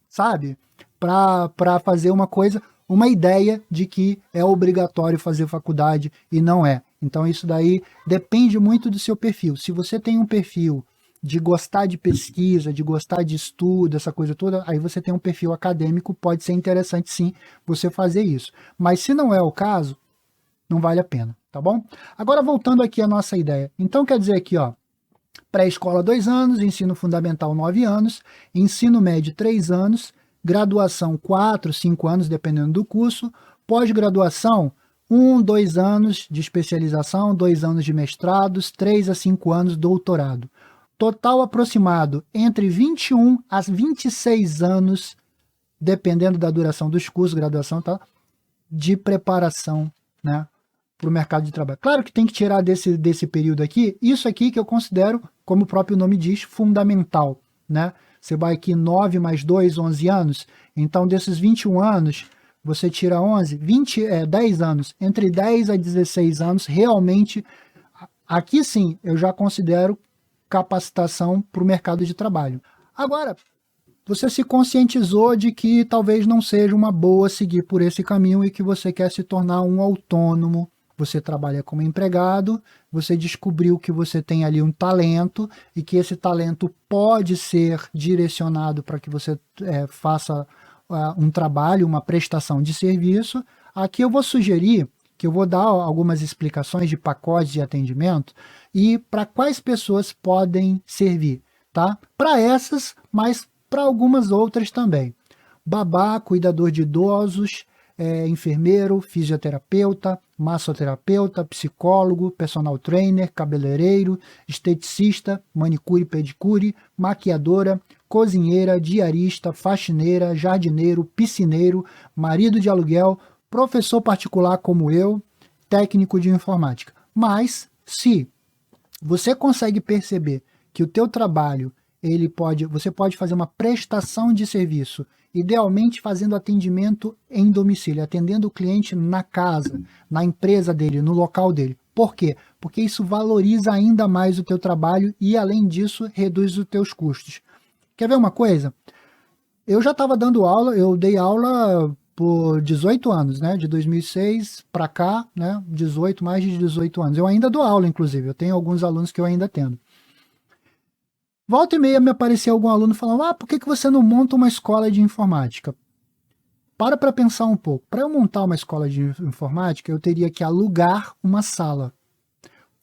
sabe? Para fazer uma ideia de que é obrigatório fazer faculdade e não é. Então isso daí depende muito do seu perfil. Se você tem um perfil de gostar de pesquisa, de gostar de estudo, essa coisa toda, aí você tem um perfil acadêmico, pode ser interessante sim você fazer isso. Mas se não é o caso, não vale a pena, tá bom? Agora voltando aqui à nossa ideia. Então quer dizer aqui, ó, pré-escola 2 anos, ensino fundamental 9 anos, ensino médio 3 anos, graduação 4, 5 anos, dependendo do curso, pós-graduação 1, 2 anos de especialização, 2 anos de mestrados, 3 a 5 anos doutorado. Total aproximado entre 21 a 26 anos, dependendo da duração dos cursos, graduação, tá? De preparação, né, para o mercado de trabalho. Claro que tem que tirar desse período aqui, isso aqui que eu considero, como o próprio nome diz, fundamental, né? Você vai aqui 9 mais 2, 11 anos, então desses 21 anos, você tira 10 anos. Entre 10 a 16 anos, realmente, Aqui sim, eu já considero capacitação para o mercado de trabalho. Agora, você se conscientizou de que talvez não seja uma boa seguir por esse caminho e que você quer se tornar um autônomo. Você trabalha como empregado, você descobriu que você tem ali um talento e que esse talento pode ser direcionado para que você faça um trabalho, uma prestação de serviço. Aqui eu vou sugerir que eu vou dar algumas explicações de pacotes de atendimento e para quais pessoas podem servir, tá? Para essas, mas para algumas outras também. Babá, cuidador de idosos, enfermeiro, fisioterapeuta, massoterapeuta, psicólogo, personal trainer, cabeleireiro, esteticista, manicure e pedicure, maquiadora, cozinheira, diarista, faxineira, jardineiro, piscineiro, marido de aluguel, professor particular como eu, técnico de informática. Mas, se você consegue perceber que o teu trabalho, você pode fazer uma prestação de serviço, idealmente fazendo atendimento em domicílio, atendendo o cliente na casa, na empresa dele, no local dele. Por quê? Porque isso valoriza ainda mais o teu trabalho e, além disso, reduz os teus custos. Quer ver uma coisa? Eu já estava dando aula, eu dei aula por 18 anos, né? De 2006 para cá, né? Mais de 18 anos. Eu ainda dou aula, inclusive. Eu tenho alguns alunos que eu ainda atendo. Volta e meia me aparecia algum aluno falando: por que você não monta uma escola de informática? Para pensar um pouco. Para eu montar uma escola de informática, eu teria que alugar uma sala,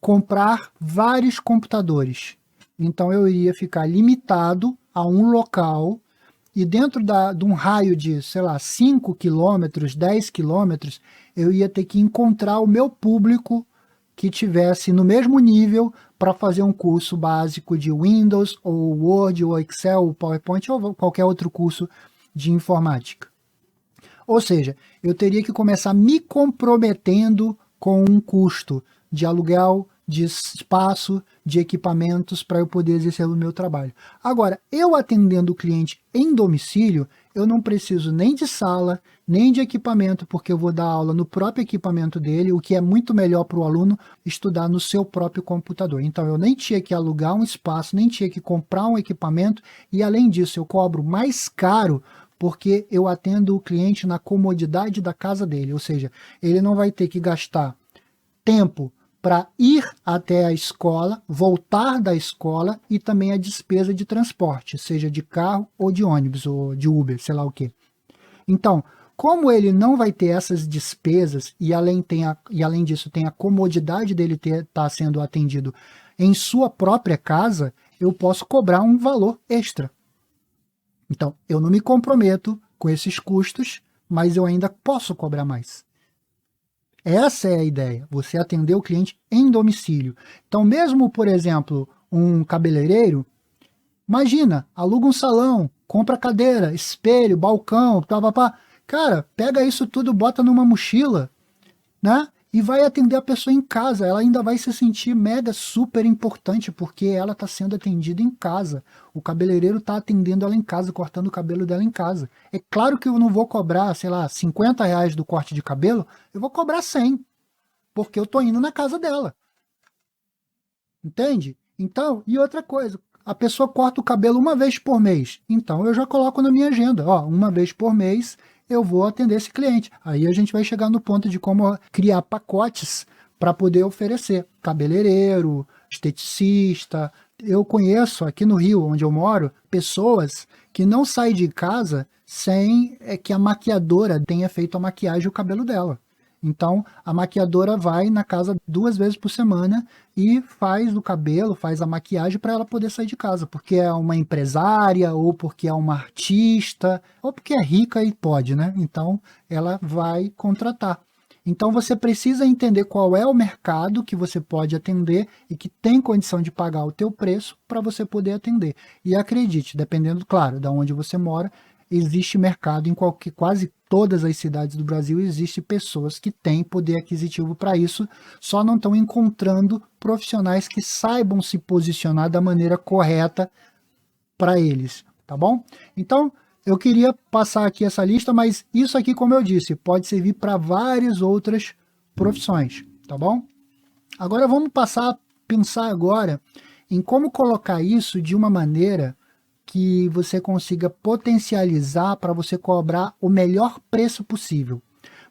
comprar vários computadores. Então eu iria ficar limitado a um local e dentro de um raio de, sei lá, 5 quilômetros, 10 quilômetros, eu ia ter que encontrar o meu público que tivesse no mesmo nível para fazer um curso básico de Windows, ou Word, ou Excel, ou PowerPoint, ou qualquer outro curso de informática. Ou seja, eu teria que começar me comprometendo com um custo de aluguel, de espaço, de equipamentos para eu poder exercer o meu trabalho. Agora, eu atendendo o cliente em domicílio, eu não preciso nem de sala, nem de equipamento, porque eu vou dar aula no próprio equipamento dele, o que é muito melhor para o aluno estudar no seu próprio computador. Então, eu nem tinha que alugar um espaço, nem tinha que comprar um equipamento, e além disso, eu cobro mais caro porque eu atendo o cliente na comodidade da casa dele, ou seja, ele não vai ter que gastar tempo para ir até a escola, voltar da escola e também a despesa de transporte, seja de carro ou de ônibus ou de Uber, sei lá o quê. Então, como ele não vai ter essas despesas e além disso tem a comodidade dele estar sendo atendido em sua própria casa, eu posso cobrar um valor extra. Então, eu não me comprometo com esses custos, mas eu ainda posso cobrar mais. Essa é a ideia, você atender o cliente em domicílio. Então, mesmo, por exemplo, um cabeleireiro, imagina, aluga um salão, compra cadeira, espelho, balcão, cara, pega isso tudo, bota numa mochila, né? E vai atender a pessoa em casa. Ela ainda vai se sentir mega super importante, porque ela está sendo atendida em casa. O cabeleireiro está atendendo ela em casa, cortando o cabelo dela em casa. É claro que eu não vou cobrar, sei lá, R$50 do corte de cabelo, eu vou cobrar 100, porque eu estou indo na casa dela. Entende? Então, e outra coisa, a pessoa corta o cabelo uma vez por mês. Então, eu já coloco na minha agenda, uma vez por mês eu vou atender esse cliente. Aí a gente vai chegar no ponto de como criar pacotes para poder oferecer. Cabeleireiro, esteticista. Eu conheço aqui no Rio, onde eu moro, pessoas que não saem de casa sem que a maquiadora tenha feito a maquiagem e o cabelo dela. Então, a maquiadora vai na casa 2 vezes por semana e faz o cabelo, faz a maquiagem para ela poder sair de casa, porque é uma empresária, ou porque é uma artista, ou porque é rica e pode, né? Então, ela vai contratar. Então, você precisa entender qual é o mercado que você pode atender e que tem condição de pagar o teu preço para você poder atender. E acredite, dependendo, claro, de onde você mora, existe mercado em quase todas as cidades do Brasil, existe pessoas que têm poder aquisitivo para isso, só não estão encontrando profissionais que saibam se posicionar da maneira correta para eles, tá bom? Então, eu queria passar aqui essa lista, mas isso aqui, como eu disse, pode servir para várias outras profissões, tá bom? Agora vamos passar pensar agora em como colocar isso de uma maneira que você consiga potencializar para você cobrar o melhor preço possível.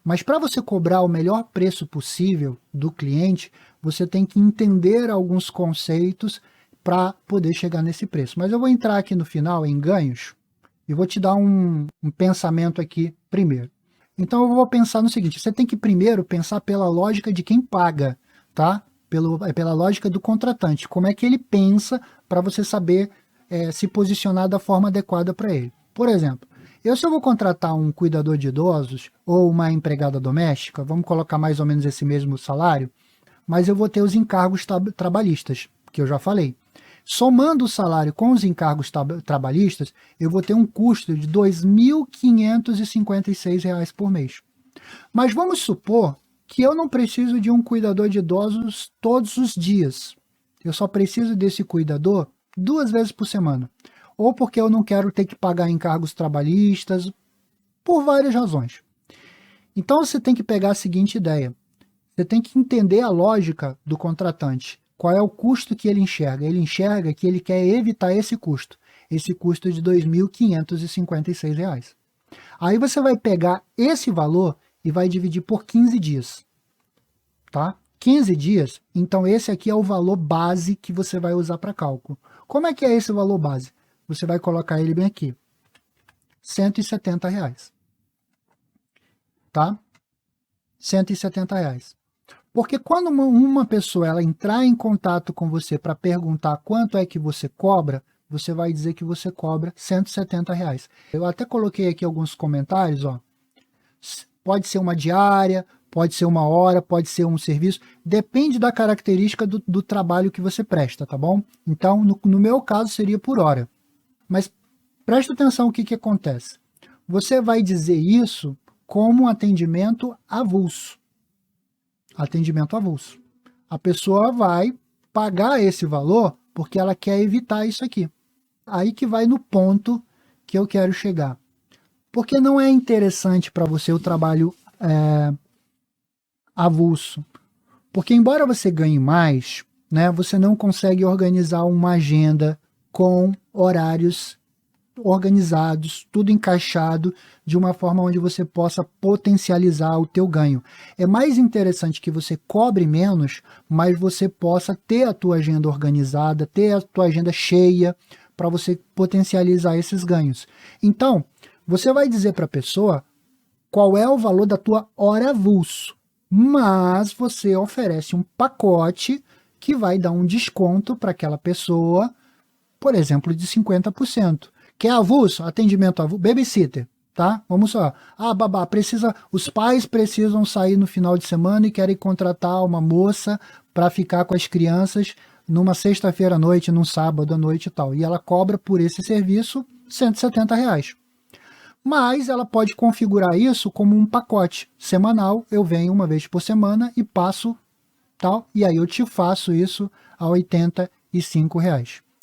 Mas para você cobrar o melhor preço possível do cliente, você tem que entender alguns conceitos para poder chegar nesse preço. Mas eu vou entrar aqui no final em ganhos e vou te dar um pensamento aqui primeiro. Então eu vou pensar no seguinte, você tem que primeiro pensar pela lógica de quem paga, tá? Pela lógica do contratante, como é que ele pensa para você saber se posicionar da forma adequada para ele. Por exemplo, se eu vou contratar um cuidador de idosos ou uma empregada doméstica, vamos colocar mais ou menos esse mesmo salário, mas eu vou ter os encargos trabalhistas, que eu já falei. Somando o salário com os encargos trabalhistas, eu vou ter um custo de R$ 2.556 por mês. Mas vamos supor que eu não preciso de um cuidador de idosos todos os dias. Eu só preciso desse cuidador 2 vezes por semana. Ou porque eu não quero ter que pagar encargos trabalhistas, por várias razões. Então você tem que pegar a seguinte ideia. Você tem que entender a lógica do contratante. Qual é o custo que ele enxerga? Ele enxerga que ele quer evitar esse custo de R$ 2.556. Aí você vai pegar esse valor e vai dividir por 15 dias. Tá? 15 dias, então esse aqui é o valor base que você vai usar para cálculo. Como é que é esse valor base? Você vai colocar ele bem aqui. R$ 170. Tá? R$ 170. Porque quando uma pessoa ela entrar em contato com você para perguntar quanto é que você cobra, você vai dizer que você cobra R$ 170. Eu até coloquei aqui alguns comentários, ó. Pode ser uma diária, pode ser uma hora, pode ser um serviço, depende da característica do trabalho que você presta, tá bom? Então, no meu caso, seria por hora. Mas presta atenção o que acontece. Você vai dizer isso como um atendimento avulso. Atendimento avulso. A pessoa vai pagar esse valor porque ela quer evitar isso aqui. Aí que vai no ponto que eu quero chegar. Porque não é interessante para você o trabalho avulso. Porque embora você ganhe mais, né, você não consegue organizar uma agenda com horários organizados, tudo encaixado de uma forma onde você possa potencializar o teu ganho. É mais interessante que você cobre menos, mas você possa ter a tua agenda organizada, ter a tua agenda cheia para você potencializar esses ganhos. Então, você vai dizer para a pessoa qual é o valor da tua hora avulso, mas você oferece um pacote que vai dar um desconto para aquela pessoa, por exemplo, de 50%. Quer avulso? Atendimento avulso, babysitter, tá? Vamos só. Babá, os pais precisam sair no final de semana e querem contratar uma moça para ficar com as crianças numa sexta-feira à noite, num sábado à noite e tal. E ela cobra por esse serviço R$ 170. Mas ela pode configurar isso como um pacote semanal. Eu venho uma vez por semana e passo tal, e aí eu te faço isso a R$ 85.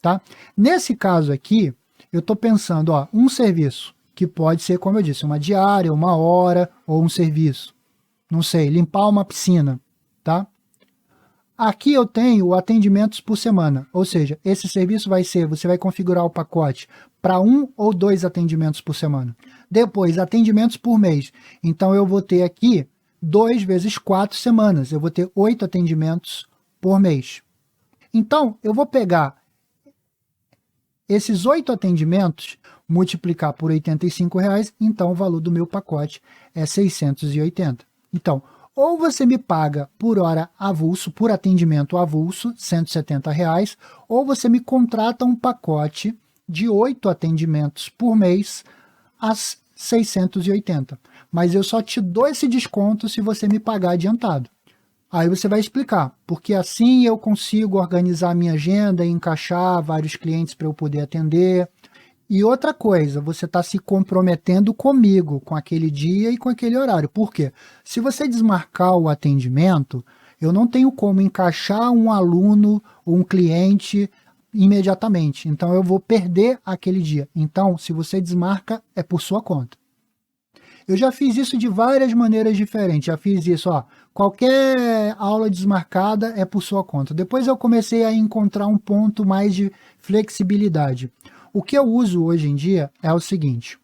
Tá? Nesse caso aqui, eu estou pensando, um serviço, que pode ser, como eu disse, uma diária, uma hora, ou um serviço. Não sei, limpar uma piscina, tá? Aqui eu tenho atendimentos por semana, ou seja, esse serviço vai ser, você vai configurar o pacote para 1 ou 2 atendimentos por semana. Depois, atendimentos por mês. Então, eu vou ter aqui 2 vezes 4 semanas, eu vou ter 8 atendimentos por mês. Então, eu vou pegar esses 8 atendimentos, multiplicar por R$ 85, então o valor do meu pacote é 680. Então, ou você me paga por hora avulso, por atendimento avulso, R$ 170, ou você me contrata um pacote de 8 atendimentos por mês a 680. Mas eu só te dou esse desconto se você me pagar adiantado. Aí você vai explicar, porque assim eu consigo organizar a minha agenda e encaixar vários clientes para eu poder atender. E outra coisa, você está se comprometendo comigo, com aquele dia e com aquele horário. Por quê? Se você desmarcar o atendimento, eu não tenho como encaixar um aluno ou um cliente imediatamente. Então eu vou perder aquele dia. Então, se você desmarca, é por sua conta. Eu já fiz isso de várias maneiras diferentes. Já fiz isso qualquer aula desmarcada é por sua conta. Depois eu comecei a encontrar um ponto mais de flexibilidade. O que eu uso hoje em dia é o seguinte,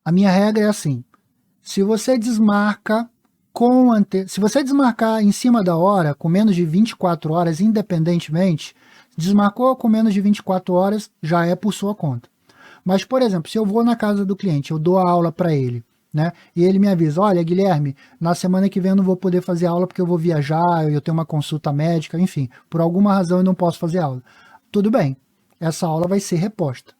a minha regra é assim, se você desmarca se você desmarcar em cima da hora, com menos de 24 horas, independentemente, desmarcou com menos de 24 horas, já é por sua conta. Mas, por exemplo, se eu vou na casa do cliente, eu dou a aula para ele, né? E ele me avisa, olha, Guilherme, na semana que vem eu não vou poder fazer aula porque eu vou viajar, eu tenho uma consulta médica, enfim, por alguma razão eu não posso fazer aula. Tudo bem, essa aula vai ser reposta.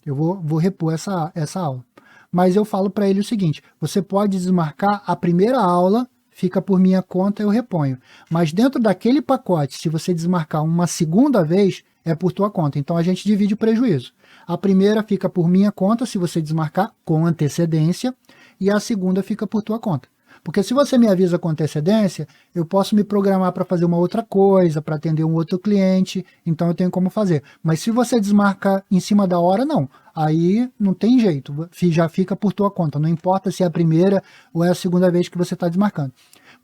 Eu vou repor essa aula. Mas eu falo para ele o seguinte, você pode desmarcar a primeira aula, fica por minha conta, eu reponho. Mas dentro daquele pacote, se você desmarcar uma segunda vez, é por tua conta. Então a gente divide o prejuízo. A primeira fica por minha conta, se você desmarcar com antecedência, e a segunda fica por tua conta. Porque se você me avisa com antecedência, eu posso me programar para fazer uma outra coisa, para atender um outro cliente, então eu tenho como fazer. Mas se você desmarca em cima da hora, não. Aí não tem jeito, já fica por tua conta. Não importa se é a primeira ou é a segunda vez que você está desmarcando.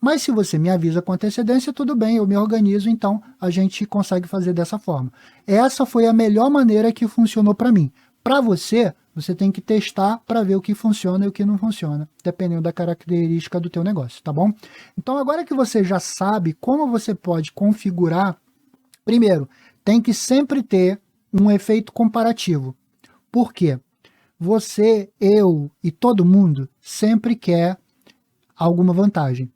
Mas se você me avisa com antecedência, tudo bem, eu me organizo, então a gente consegue fazer dessa forma. Essa foi a melhor maneira que funcionou para mim. Para você, você tem que testar para ver o que funciona e o que não funciona, dependendo da característica do teu negócio, tá bom? Então agora que você já sabe como você pode configurar, primeiro, tem que sempre ter um efeito comparativo. Por quê? Você, eu e todo mundo sempre quer alguma vantagem,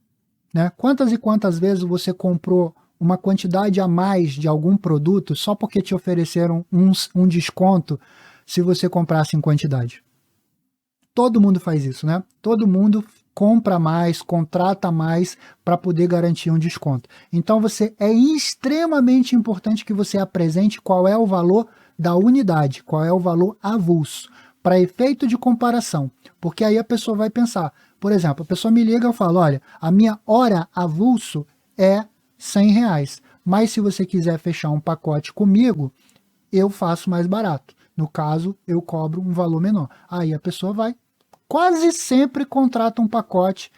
né? Quantas e quantas vezes você comprou uma quantidade a mais de algum produto só porque te ofereceram um desconto se você comprasse em quantidade? Todo mundo faz isso, né? Todo mundo compra mais, contrata mais para poder garantir um desconto. Então é extremamente importante que você apresente qual é o valor da unidade, qual é o valor avulso, para efeito de comparação. Porque aí a pessoa vai pensar, por exemplo, a pessoa me liga e eu falo, olha, a minha hora avulso é R$100, mas se você quiser fechar um pacote comigo, eu faço mais barato. No caso, eu cobro um valor menor. Aí a pessoa vai, quase sempre contrata um pacote.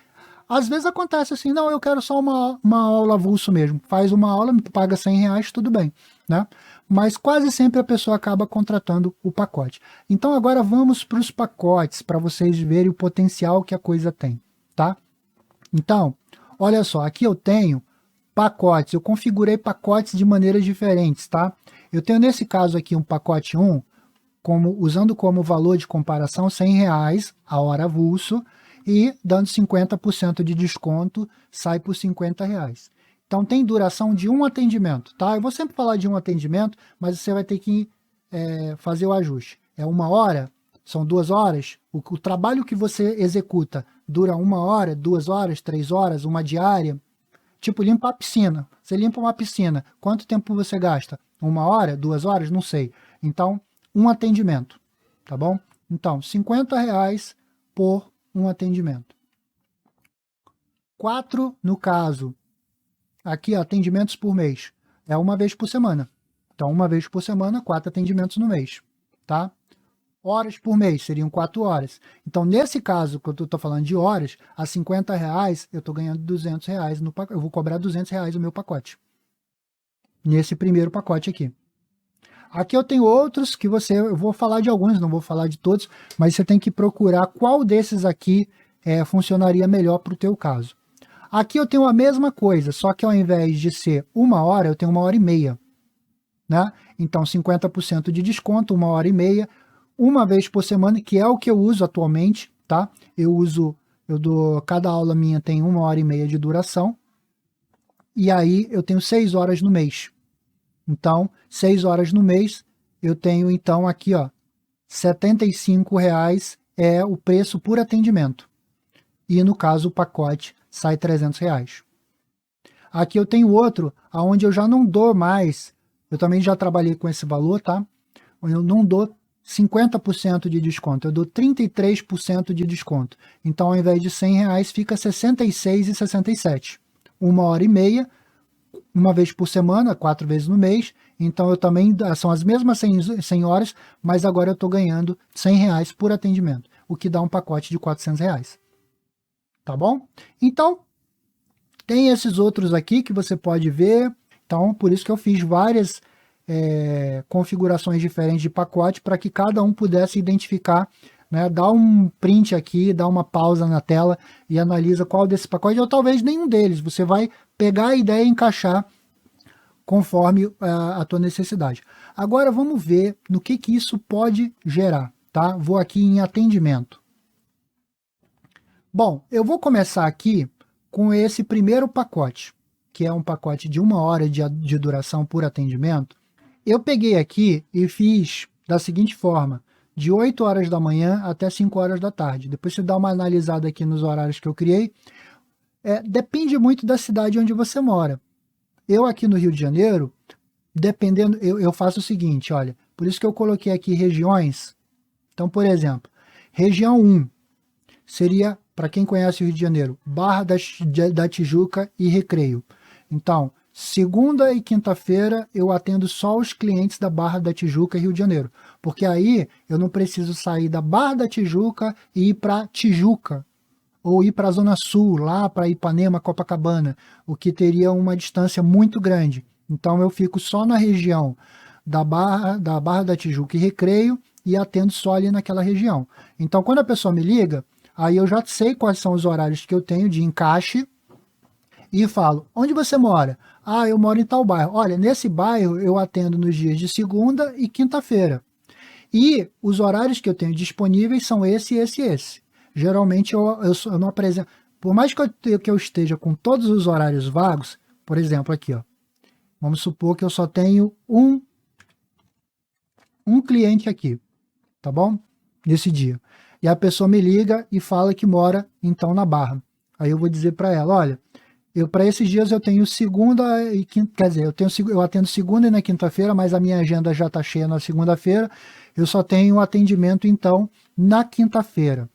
Às vezes acontece assim, não, eu quero só uma aula avulso mesmo. Faz uma aula, me paga R$100, tudo bem, né? Mas quase sempre a pessoa acaba contratando o pacote. Então agora vamos para os pacotes, para vocês verem o potencial que a coisa tem, tá? Então, olha só, aqui eu tenho pacotes, eu configurei pacotes de maneiras diferentes, tá? Eu tenho nesse caso aqui um pacote 1, usando como valor de comparação R$100 a hora avulso e dando 50% de desconto, sai por R$50. Então tem duração de um atendimento, tá? Eu vou sempre falar de um atendimento, mas você vai ter que fazer o ajuste. É 1 hora? São 2 horas? O trabalho que você executa dura 1 hora, 2 horas, 3 horas, uma diária? Tipo, limpa a piscina. Você limpa uma piscina, quanto tempo você gasta? 1 hora, 2 horas? Não sei. Então, um atendimento, tá bom? Então, R$50 por um atendimento. 4, no caso, aqui, ó, atendimentos por mês, é uma vez por semana. Então, uma vez por semana, 4 atendimentos no mês, tá? Horas por mês, seriam 4 horas. Então, nesse caso, que eu estou falando de horas, a R$50, eu estou ganhando R$200 no pacote. Eu vou cobrar R$200 o meu pacote. Nesse primeiro pacote aqui. Aqui eu tenho outros que eu vou falar de alguns, não vou falar de todos, mas você tem que procurar qual desses aqui funcionaria melhor para o teu caso. Aqui eu tenho a mesma coisa, só que ao invés de ser 1 hora, eu tenho 1h30. Né? Então 50% de desconto, 1h30, uma vez por semana, que é o que eu uso atualmente, tá? Cada aula minha tem 1h30 de duração, e aí eu tenho 6 horas no mês. Então, 6 horas no mês, eu tenho então aqui, ó, R$75 é o preço por atendimento. E no caso o pacote sai R$300. Aqui eu tenho outro, onde eu já não dou mais, eu também já trabalhei com esse valor, tá? Eu não dou 50% de desconto, eu dou 33% de desconto. Então, ao invés de R$100, fica R$66,67. 1h30, uma vez por semana, 4 vezes no mês. Então, eu também, são as mesmas 100 horas, mas agora eu estou ganhando R$100 por atendimento, o que dá um pacote de R$400. Tá bom? Então, Tem esses outros aqui que você pode ver, então por isso que eu fiz várias configurações diferentes de pacote para que cada um pudesse identificar, né? Dá um print aqui, dá uma pausa na tela e analisa qual desse pacote, ou talvez nenhum deles. Você vai pegar a ideia e encaixar conforme a tua necessidade. Agora vamos ver no que isso pode gerar, tá? Vou aqui em atendimento. Bom, eu vou começar aqui com esse primeiro pacote, que é um pacote de 1 hora de duração por atendimento. Eu peguei aqui e fiz da seguinte forma, de 8 horas da manhã até 5 horas da tarde. Depois você dá uma analisada aqui nos horários que eu criei. Depende muito da cidade onde você mora. Eu aqui no Rio de Janeiro, dependendo, eu faço o seguinte, olha, por isso que eu coloquei aqui regiões. Então, por exemplo, região 1 seria, para quem conhece o Rio de Janeiro, Barra da Tijuca e Recreio. Então, segunda e quinta-feira eu atendo só os clientes da Barra da Tijuca e Rio de Janeiro, porque aí eu não preciso sair da Barra da Tijuca e ir para Tijuca, ou ir para a Zona Sul, lá para Ipanema, Copacabana, o que teria uma distância muito grande. Então eu fico só na região da Barra da Tijuca e Recreio e atendo só ali naquela região. Então quando a pessoa me liga, aí eu já sei quais são os horários que eu tenho de encaixe e falo, onde você mora? Ah, eu moro em tal bairro. Olha, nesse bairro eu atendo nos dias de segunda e quinta-feira. E os horários que eu tenho disponíveis são esse, esse e esse. Geralmente eu não apresento, por mais que eu esteja com todos os horários vagos, por exemplo aqui, ó, vamos supor que eu só tenho um cliente aqui, tá bom? Nesse dia. E a pessoa me liga e fala que mora então na Barra. Aí eu vou dizer para ela, olha, para esses dias eu tenho segunda e quinta, quer dizer, eu atendo segunda e na quinta-feira, mas a minha agenda já está cheia na segunda-feira, eu só tenho atendimento então na quinta-feira.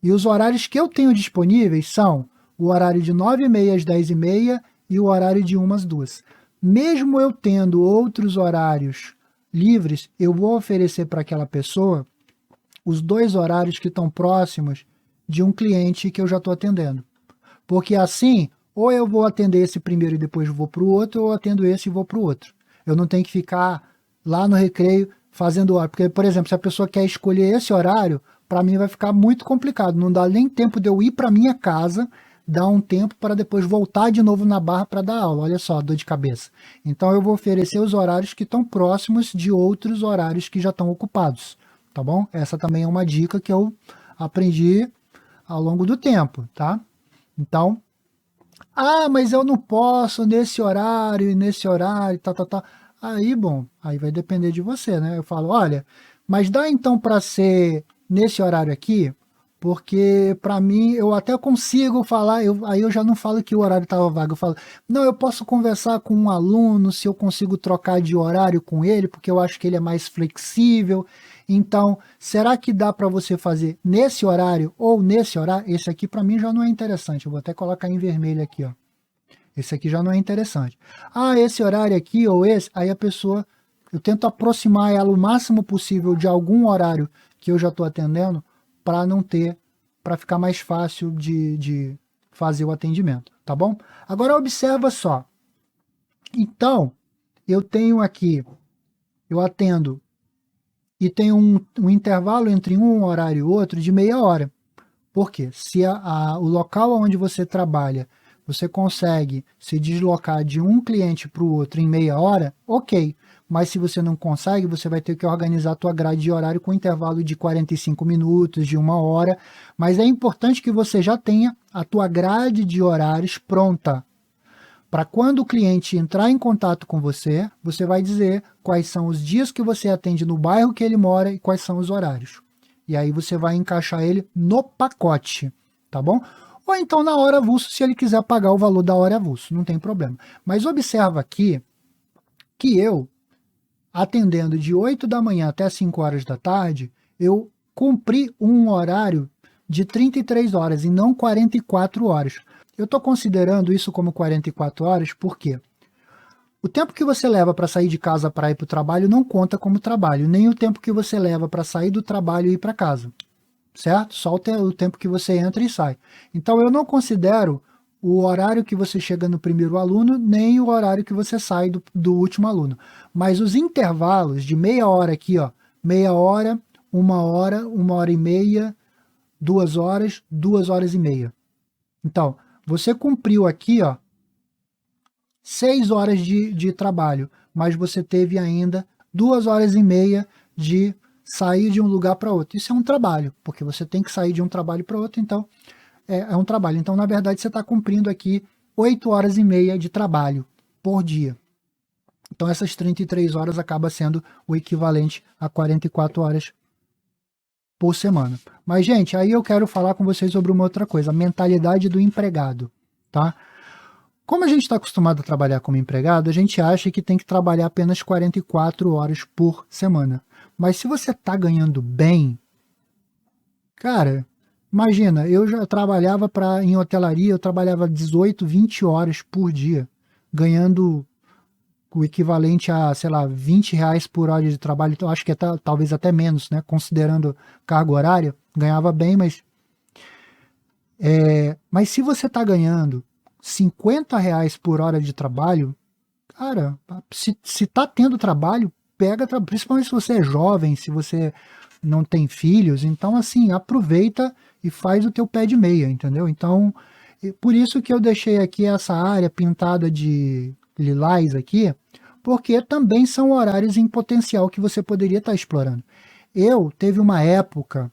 E os horários que eu tenho disponíveis são o horário de 9h30 às 10h30 e o horário de 1 às 2. Mesmo eu tendo outros horários livres, eu vou oferecer para aquela pessoa os 2 horários que estão próximos de um cliente que eu já estou atendendo. Porque assim, ou eu vou atender esse primeiro e depois vou para o outro, ou eu atendo esse e vou para o outro. Eu não tenho que ficar lá no Recreio fazendo hora. Porque, por exemplo, se a pessoa quer escolher esse horário, para mim vai ficar muito complicado. Não dá nem tempo de eu ir para minha casa, dar um tempo para depois voltar de novo na Barra para dar aula. Olha só, dor de cabeça. Então eu vou oferecer os horários que estão próximos de outros horários que já estão ocupados. Tá bom? Essa também é uma dica que eu aprendi ao longo do tempo, tá? Então, mas eu não posso nesse horário e nesse horário, tá. Aí, bom, aí vai depender de você, né? Eu falo, olha, mas dá então para ser nesse horário aqui, porque para mim eu até consigo falar, aí eu já não falo que o horário estava vago, eu falo, não, eu posso conversar com um aluno se eu consigo trocar de horário com ele, porque eu acho que ele é mais flexível. Então, será que dá para você fazer nesse horário ou nesse horário? Esse aqui para mim já não é interessante, eu vou até colocar em vermelho aqui, ó. Esse aqui já não é interessante. Esse horário aqui ou esse, aí a pessoa, eu tento aproximar ela o máximo possível de algum horário que eu já estou atendendo, para não ter, para ficar mais fácil de fazer o atendimento, tá bom? Agora observa só. Então, eu tenho aqui, eu atendo e tem um intervalo entre um horário e outro de meia hora. Por quê? Se o local onde você trabalha, você consegue se deslocar de um cliente para o outro em meia hora, ok. Mas se você não consegue, você vai ter que organizar a tua grade de horário com intervalo de 45 minutos, de 1 hora. Mas é importante que você já tenha a tua grade de horários pronta. Para quando o cliente entrar em contato com você, você vai dizer quais são os dias que você atende no bairro que ele mora e quais são os horários. E aí você vai encaixar ele no pacote, tá bom? Ou então na hora avulso, se ele quiser pagar o valor da hora avulso, não tem problema. Mas observa aqui que eu, atendendo de 8 da manhã até 5 horas da tarde, eu cumpri um horário de 33 horas e não 44 horas. Eu estou considerando isso como 44 horas porque o tempo que você leva para sair de casa para ir para o trabalho não conta como trabalho, nem o tempo que você leva para sair do trabalho e ir para casa, certo? Só o tempo que você entra e sai. Então eu não considero o horário que você chega no primeiro aluno, nem o horário que você sai do último aluno. Mas os intervalos de meia hora aqui, ó, meia hora, 1 hora e meia, 2 horas, 2 horas e meia. Então, você cumpriu aqui, ó, 6 horas de trabalho, mas você teve ainda 2 horas e meia de sair de um lugar para outro. Isso é um trabalho, porque você tem que sair de um trabalho para outro, então é um trabalho. Então, na verdade, você está cumprindo aqui 8 horas e meia de trabalho por dia. Então, essas 33 horas acaba sendo o equivalente a 44 horas por semana. Mas, gente, aí eu quero falar com vocês sobre uma outra coisa, a mentalidade do empregado, tá? Como a gente está acostumado a trabalhar como empregado, a gente acha que tem que trabalhar apenas 44 horas por semana. Mas se você está ganhando bem, cara, imagina, eu já trabalhava em hotelaria, eu trabalhava 18, 20 horas por dia, ganhando o equivalente a, sei lá, R$ 20 por hora de trabalho, então acho que talvez até menos, né? Considerando carga horária, ganhava bem, mas se você está ganhando R$ 50 por hora de trabalho, cara, se tá tendo trabalho, principalmente se você é jovem, se você não tem filhos, então assim, aproveita e faz o teu pé de meia, entendeu? Então, por isso que eu deixei aqui essa área pintada de lilás aqui, porque também são horários em potencial que você poderia estar explorando. Teve uma época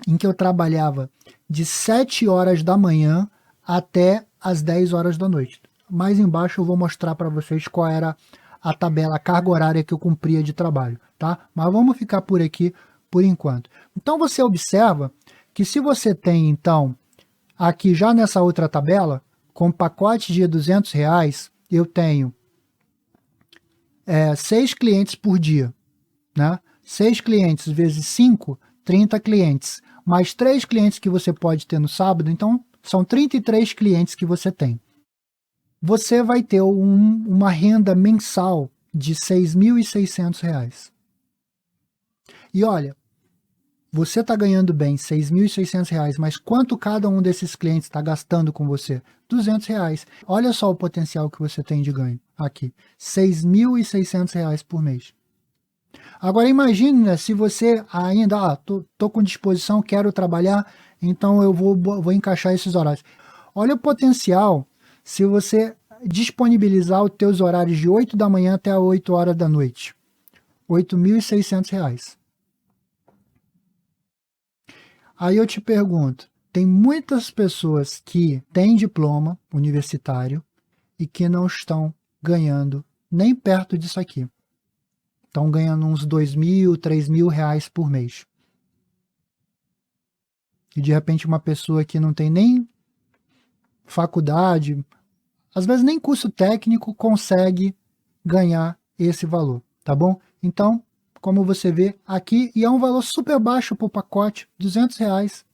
em que eu trabalhava de 7 horas da manhã até as 10 horas da noite. Mais embaixo eu vou mostrar para vocês qual era a tabela, a carga horária que eu cumpria de trabalho, tá? Mas vamos ficar por aqui por enquanto. Então você observa que se você tem, então, aqui já nessa outra tabela, com pacote de R$ 200, eu tenho 6 clientes por dia, né? 6 clientes vezes 5, 30 clientes, mais 3 clientes que você pode ter no sábado, então são 33 clientes que você tem. Você vai ter uma renda mensal de R$ 6.600. E olha, você está ganhando bem R$ 6.600, mas quanto cada um desses clientes está gastando com você? R$ 200. Olha só o potencial que você tem de ganho aqui, R$ 6.600 por mês. Agora imagine, né, se você ainda, tô com disposição, quero trabalhar, então eu vou encaixar esses horários. Olha o potencial se você disponibilizar os teus horários de 8 da manhã até 8 horas da noite. R$ 8.600. Aí eu te pergunto, tem muitas pessoas que têm diploma universitário e que não estão ganhando nem perto disso aqui. Estão ganhando uns R$ 2.000, R$ 3.000 por mês. E de repente uma pessoa que não tem nem faculdade, às vezes nem curso técnico, consegue ganhar esse valor, tá bom? Então, como você vê aqui, e é um valor super baixo para o pacote, R$ 200,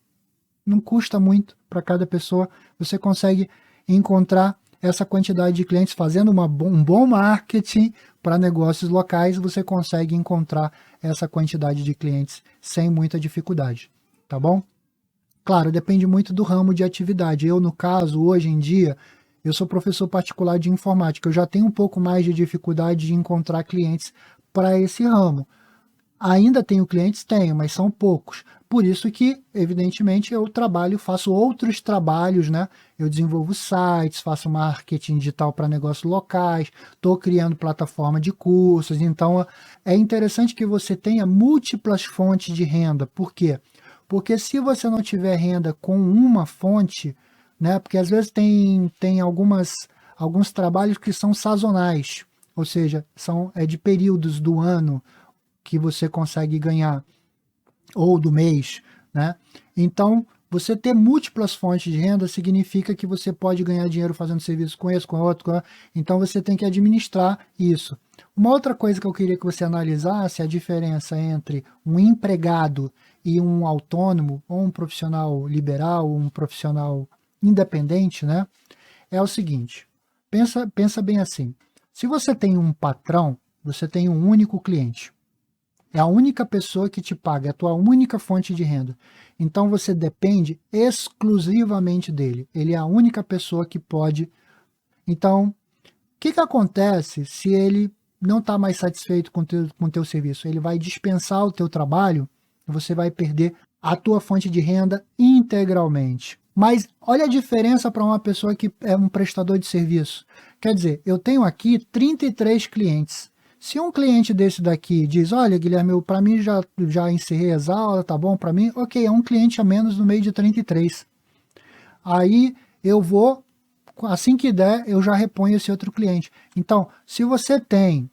não custa muito para cada pessoa, você consegue encontrar essa quantidade de clientes fazendo um bom marketing para negócios locais, você consegue encontrar essa quantidade de clientes sem muita dificuldade, tá bom? Claro, depende muito do ramo de atividade. Eu, no caso, hoje em dia, eu sou professor particular de informática, eu já tenho um pouco mais de dificuldade de encontrar clientes para esse ramo. Ainda tenho clientes? Tenho, mas são poucos. Por isso que, evidentemente, eu faço outros trabalhos, né? Eu desenvolvo sites, faço marketing digital para negócios locais, estou criando plataforma de cursos. Então, é interessante que você tenha múltiplas fontes de renda. Por quê? Porque se você não tiver renda com uma fonte, né? Porque às vezes tem alguns trabalhos que são sazonais, ou seja, são de períodos do ano que você consegue ganhar, ou do mês, né? Então, você ter múltiplas fontes de renda significa que você pode ganhar dinheiro fazendo serviço com esse, com outro, então você tem que administrar isso. Uma outra coisa que eu queria que você analisasse é a diferença entre um empregado e um autônomo, ou um profissional liberal, ou um profissional independente, né? É o seguinte, pensa bem assim, se você tem um patrão, você tem um único cliente. É a única pessoa que te paga, é a tua única fonte de renda. Então você depende exclusivamente dele. Ele é a única pessoa que pode. Então, o que acontece se ele não está mais satisfeito com o teu serviço? Ele vai dispensar o teu trabalho e você vai perder a tua fonte de renda integralmente. Mas olha a diferença para uma pessoa que é um prestador de serviço. Quer dizer, eu tenho aqui 33 clientes. Se um cliente desse daqui diz, olha, Guilherme, para mim já encerrei as aulas, tá bom para mim? Ok, é um cliente a menos no meio de 33. Aí eu vou, assim que der, eu já reponho esse outro cliente. Então, se você tem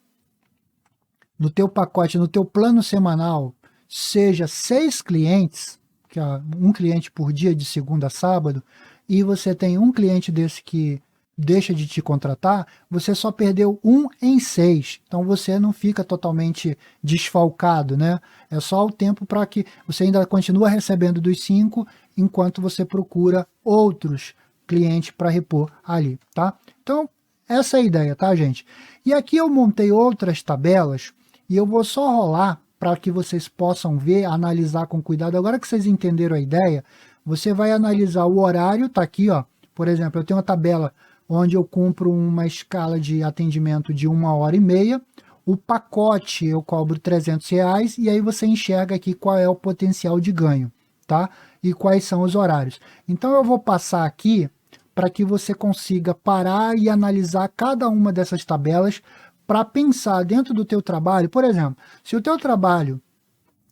no teu pacote, no teu plano semanal, seja 6 clientes, que é um cliente por dia de segunda a sábado, e você tem um cliente desse que deixa de te contratar, você só perdeu 1 em 6. Então você não fica totalmente desfalcado, né? É só o tempo para que você ainda continua recebendo dos 5, enquanto você procura outros clientes para repor ali, tá? Então, essa é a ideia, tá, gente? E aqui eu montei outras tabelas e eu vou só rolar para que vocês possam ver, analisar com cuidado. Agora que vocês entenderam a ideia, você vai analisar o horário, tá aqui, ó. Por exemplo, eu tenho uma tabela onde eu cumpro uma escala de atendimento de 1h30, o pacote eu cobro R$300, e aí você enxerga aqui qual é o potencial de ganho, tá? E quais são os horários. Então eu vou passar aqui para que você consiga parar e analisar cada uma dessas tabelas para pensar dentro do teu trabalho. Por exemplo, se o teu trabalho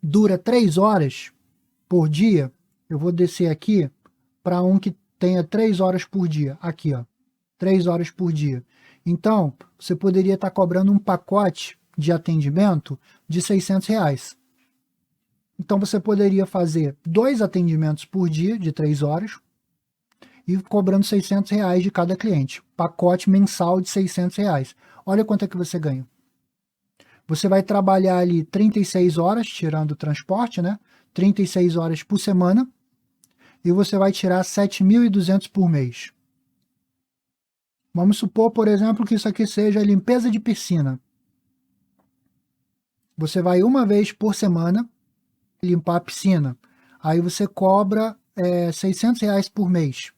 dura 3 horas por dia, eu vou descer aqui para um que tenha 3 horas por dia. Aqui, ó. 3 horas por dia. Então, você poderia estar cobrando um pacote de atendimento de R$600. Então, você poderia fazer 2 atendimentos por dia, de 3 horas, e cobrando R$600 de cada cliente. Pacote mensal de R$600. Olha quanto é que você ganha. Você vai trabalhar ali 36 horas, tirando o transporte, né? 36 horas por semana, e você vai tirar 7.200 por mês. Vamos supor, por exemplo, que isso aqui seja limpeza de piscina. Você vai uma vez por semana limpar a piscina. Aí você cobra R$600 por mês.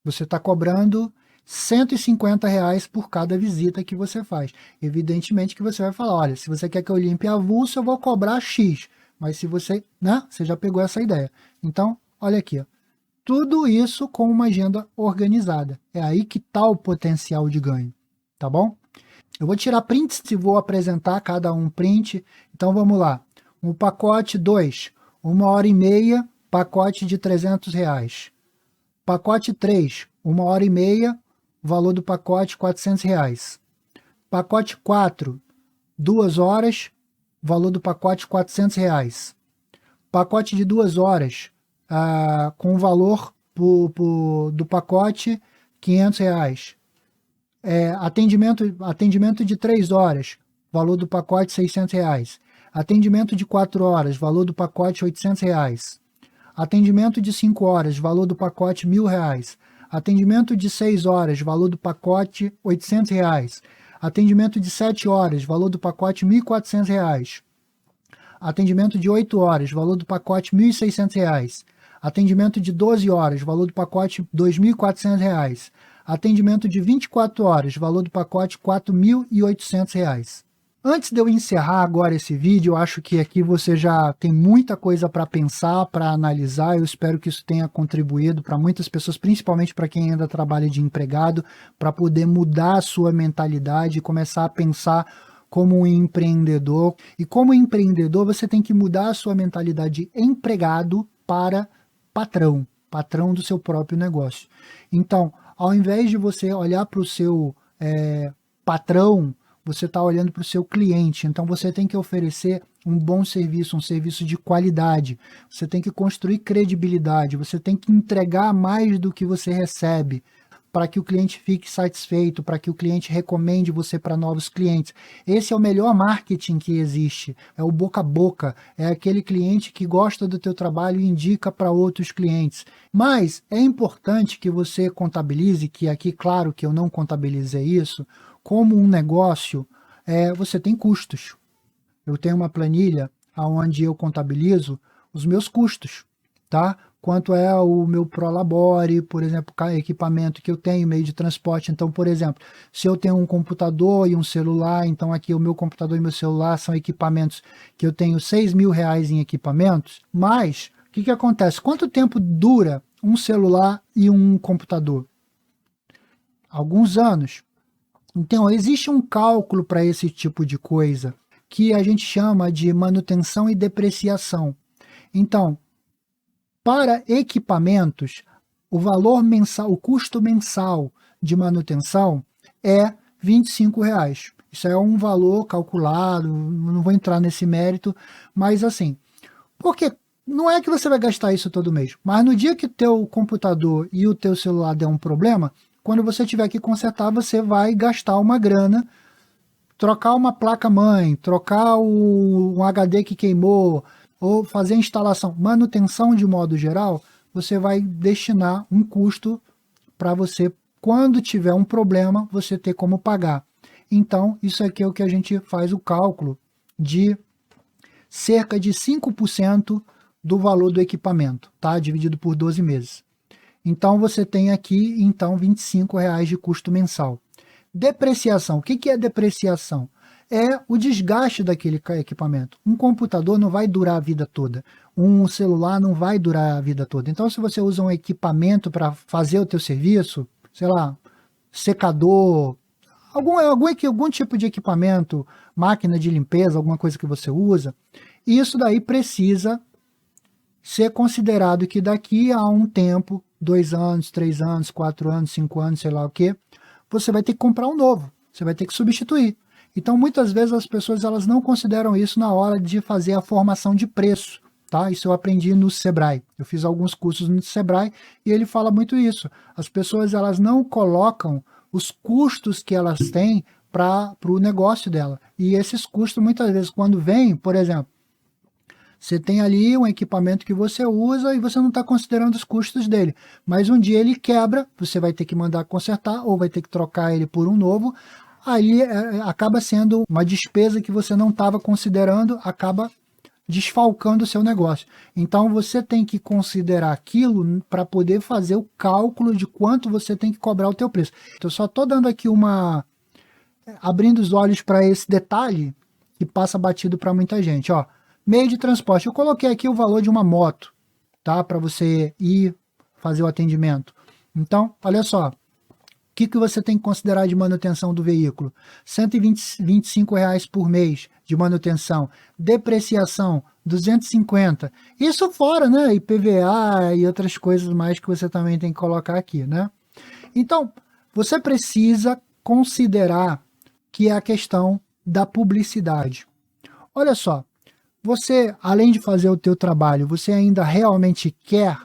Você está cobrando R$150 por cada visita que você faz. Evidentemente que você vai falar, olha, se você quer que eu limpe avulso, eu vou cobrar X. Mas se você, né, você já pegou essa ideia. Então, olha aqui, ó. Tudo isso com uma agenda organizada. É aí que está o potencial de ganho, tá bom? Eu vou tirar prints e vou apresentar cada um print. Então vamos lá. Um pacote 2, 1h30, pacote de R$300. Pacote 3, 1h30, valor do pacote R$400. Pacote 4, 2 horas, valor do pacote R$400. Pacote de 2 horas, com o valor do pacote R$500. Atendimento de 3 horas, valor do pacote R$600. Atendimento de 4 horas, valor do pacote R$800. Atendimento de 5 horas, valor do pacote R$1.000. Atendimento de 6 horas, valor do pacote R$800. Atendimento de 7 horas, valor do pacote R$1.400. Atendimento de 8 horas, valor do pacote R$1.600. Atendimento de 12 horas, valor do pacote R$2.400. Atendimento de 24 horas, valor do pacote R$4.800. Antes de eu encerrar agora esse vídeo, eu acho que aqui você já tem muita coisa para pensar, para analisar. Eu espero que isso tenha contribuído para muitas pessoas, principalmente para quem ainda trabalha de empregado, para poder mudar a sua mentalidade e começar a pensar como um empreendedor. E como empreendedor, você tem que mudar a sua mentalidade de empregado para patrão do seu próprio negócio. Então, ao invés de você olhar para o seu patrão, você está olhando para o seu cliente. Então você tem que oferecer um bom serviço, um serviço de qualidade. Você tem que construir credibilidade, você tem que entregar mais do que você recebe, para que o cliente fique satisfeito, para que o cliente recomende você para novos clientes. Esse é o melhor marketing que existe, é o boca a boca, é aquele cliente que gosta do teu trabalho e indica para outros clientes. Mas é importante que você contabilize, que aqui, claro que eu não contabilizei isso, como um negócio, você tem custos. eu tenho uma planilha onde eu contabilizo os meus custos, tá? Quanto é o meu Prolabore, por exemplo, equipamento que eu tenho, meio de transporte. Então, por exemplo, se eu tenho um computador e um celular, então aqui o meu computador e meu celular são equipamentos que eu tenho R$6.000 em equipamentos, mas o que acontece? Quanto tempo dura um celular e um computador? Alguns anos. Então, existe um cálculo para esse tipo de coisa que a gente chama de manutenção e depreciação. Então, para equipamentos, o valor mensal, o custo mensal de manutenção é R$25. Isso é um valor calculado, não vou entrar nesse mérito, mas assim, porque não é que você vai gastar isso todo mês, mas no dia que o teu computador e o teu celular der um problema, quando você tiver que consertar, você vai gastar uma grana, trocar uma placa-mãe, trocar um HD que queimou, ou fazer instalação, manutenção de modo geral, você vai destinar um custo para você, quando tiver um problema, você ter como pagar. Então, isso aqui é o que a gente faz o cálculo de cerca de 5% do valor do equipamento, tá? Dividido por 12 meses. Então, você tem aqui, então, R$25 de custo mensal. Depreciação. O que é depreciação? É o desgaste daquele equipamento. Um computador não vai durar a vida toda. Um celular não vai durar a vida toda. Então, se você usa um equipamento para fazer o teu serviço, sei lá, secador, algum tipo de equipamento, máquina de limpeza, alguma coisa que você usa, isso daí precisa ser considerado que daqui a um tempo, 2 anos, 3 anos, 4 anos, 5 anos, sei lá o que, você vai ter que comprar um novo, você vai ter que substituir. Então, muitas vezes as pessoas elas não consideram isso na hora de fazer a formação de preço, tá? Isso eu aprendi no Sebrae. Eu fiz alguns cursos no Sebrae e ele fala muito isso. As pessoas elas não colocam os custos que elas têm para o negócio dela. E esses custos, muitas vezes, quando vem, por exemplo, você tem ali um equipamento que você usa e você não está considerando os custos dele. Mas um dia ele quebra, você vai ter que mandar consertar ou vai ter que trocar ele por um novo. Aí acaba sendo uma despesa que você não estava considerando, acaba desfalcando o seu negócio. Então você tem que considerar aquilo para poder fazer o cálculo de quanto você tem que cobrar o teu preço. Então, eu só estou dando aqui abrindo os olhos para esse detalhe que passa batido para muita gente. Ó, meio de transporte, eu coloquei aqui o valor de uma moto, tá? Para você ir fazer o atendimento. Então, olha só. O que você tem que considerar de manutenção do veículo? R$125 por mês de manutenção. Depreciação, 250. Isso fora, né? IPVA e outras coisas mais que você também tem que colocar aqui, né? Então, você precisa considerar que é a questão da publicidade. Olha só, você, além de fazer o teu trabalho, você ainda realmente quer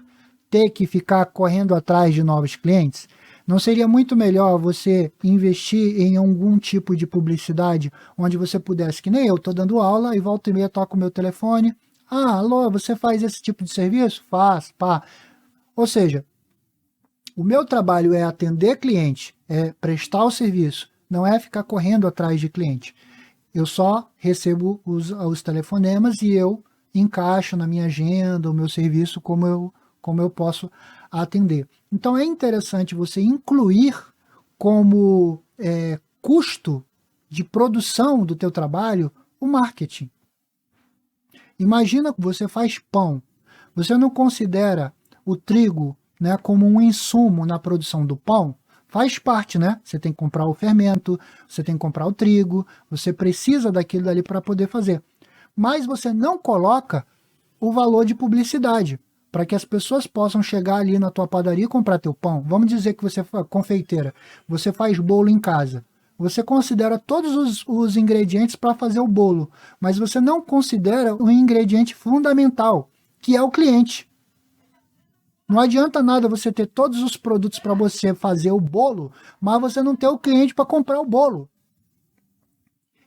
ter que ficar correndo atrás de novos clientes? Não seria muito melhor você investir em algum tipo de publicidade onde você pudesse, que nem eu, estou dando aula e volta e meia toco o meu telefone. Ah, alô, você faz esse tipo de serviço? Faz, pá. Ou seja, o meu trabalho é atender cliente, é prestar o serviço, não é ficar correndo atrás de cliente. Eu só recebo os telefonemas e eu encaixo na minha agenda o meu serviço como eu posso atender. Então é interessante você incluir como custo de produção do teu trabalho o marketing. Imagina que você faz pão. Você não considera o trigo, né, como um insumo na produção do pão? Faz parte, né? Você tem que comprar o fermento, você tem que comprar o trigo, você precisa daquilo dali para poder fazer. Mas você não coloca o valor de publicidade, para que as pessoas possam chegar ali na tua padaria e comprar teu pão. Vamos dizer que você é confeiteira, você faz bolo em casa. Você considera todos os ingredientes para fazer o bolo, mas você não considera o ingrediente fundamental, que é o cliente. Não adianta nada você ter todos os produtos para você fazer o bolo, mas você não ter o cliente para comprar o bolo.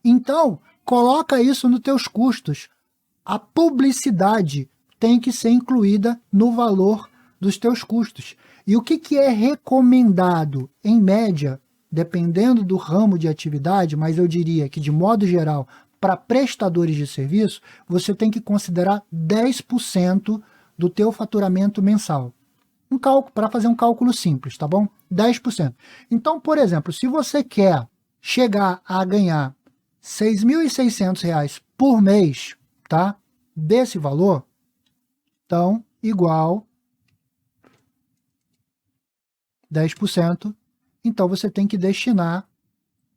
Então, coloca isso nos teus custos. A publicidade tem que ser incluída no valor dos teus custos. E o que é recomendado, em média, dependendo do ramo de atividade, mas eu diria que, de modo geral, para prestadores de serviço, você tem que considerar 10% do teu faturamento mensal. Para fazer um cálculo simples, tá bom? 10%. Então, por exemplo, se você quer chegar a ganhar R$ 6.600 por mês, tá? Desse valor, então, igual 10%, então você tem que destinar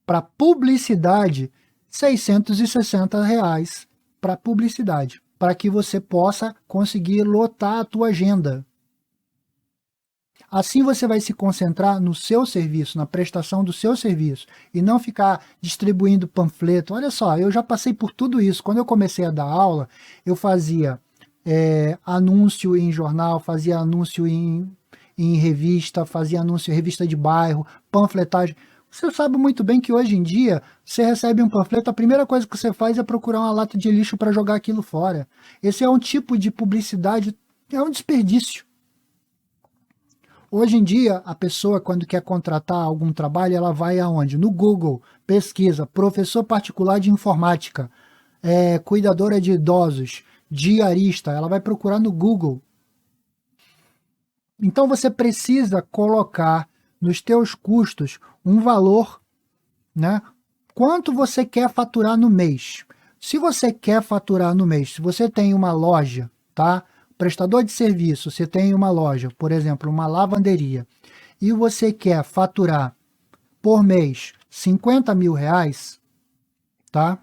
para publicidade R$ 660 para publicidade, para que você possa conseguir lotar a tua agenda. Assim você vai se concentrar no seu serviço, na prestação do seu serviço, e não ficar distribuindo panfleto. Olha só, eu já passei por tudo isso. Quando eu comecei a dar aula, eu fazia anúncio em jornal, fazia anúncio em revista, fazia anúncio em revista de bairro, panfletagem. Você sabe muito bem que hoje em dia, você recebe um panfleto, a primeira coisa que você faz é procurar uma lata de lixo para jogar aquilo fora. Esse é um tipo de publicidade, é um desperdício. Hoje em dia, a pessoa, quando quer contratar algum trabalho, ela vai aonde? No Google, pesquisa, professor particular de informática, cuidadora de idosos, diarista, ela vai procurar no Google. Então, você precisa colocar nos teus custos um valor, né? Quanto você quer faturar no mês? Se você quer faturar no mês, se você tem uma loja, tá? Prestador de serviço, você tem uma loja, por exemplo, uma lavanderia, e você quer faturar por mês R$ 50.000, tá?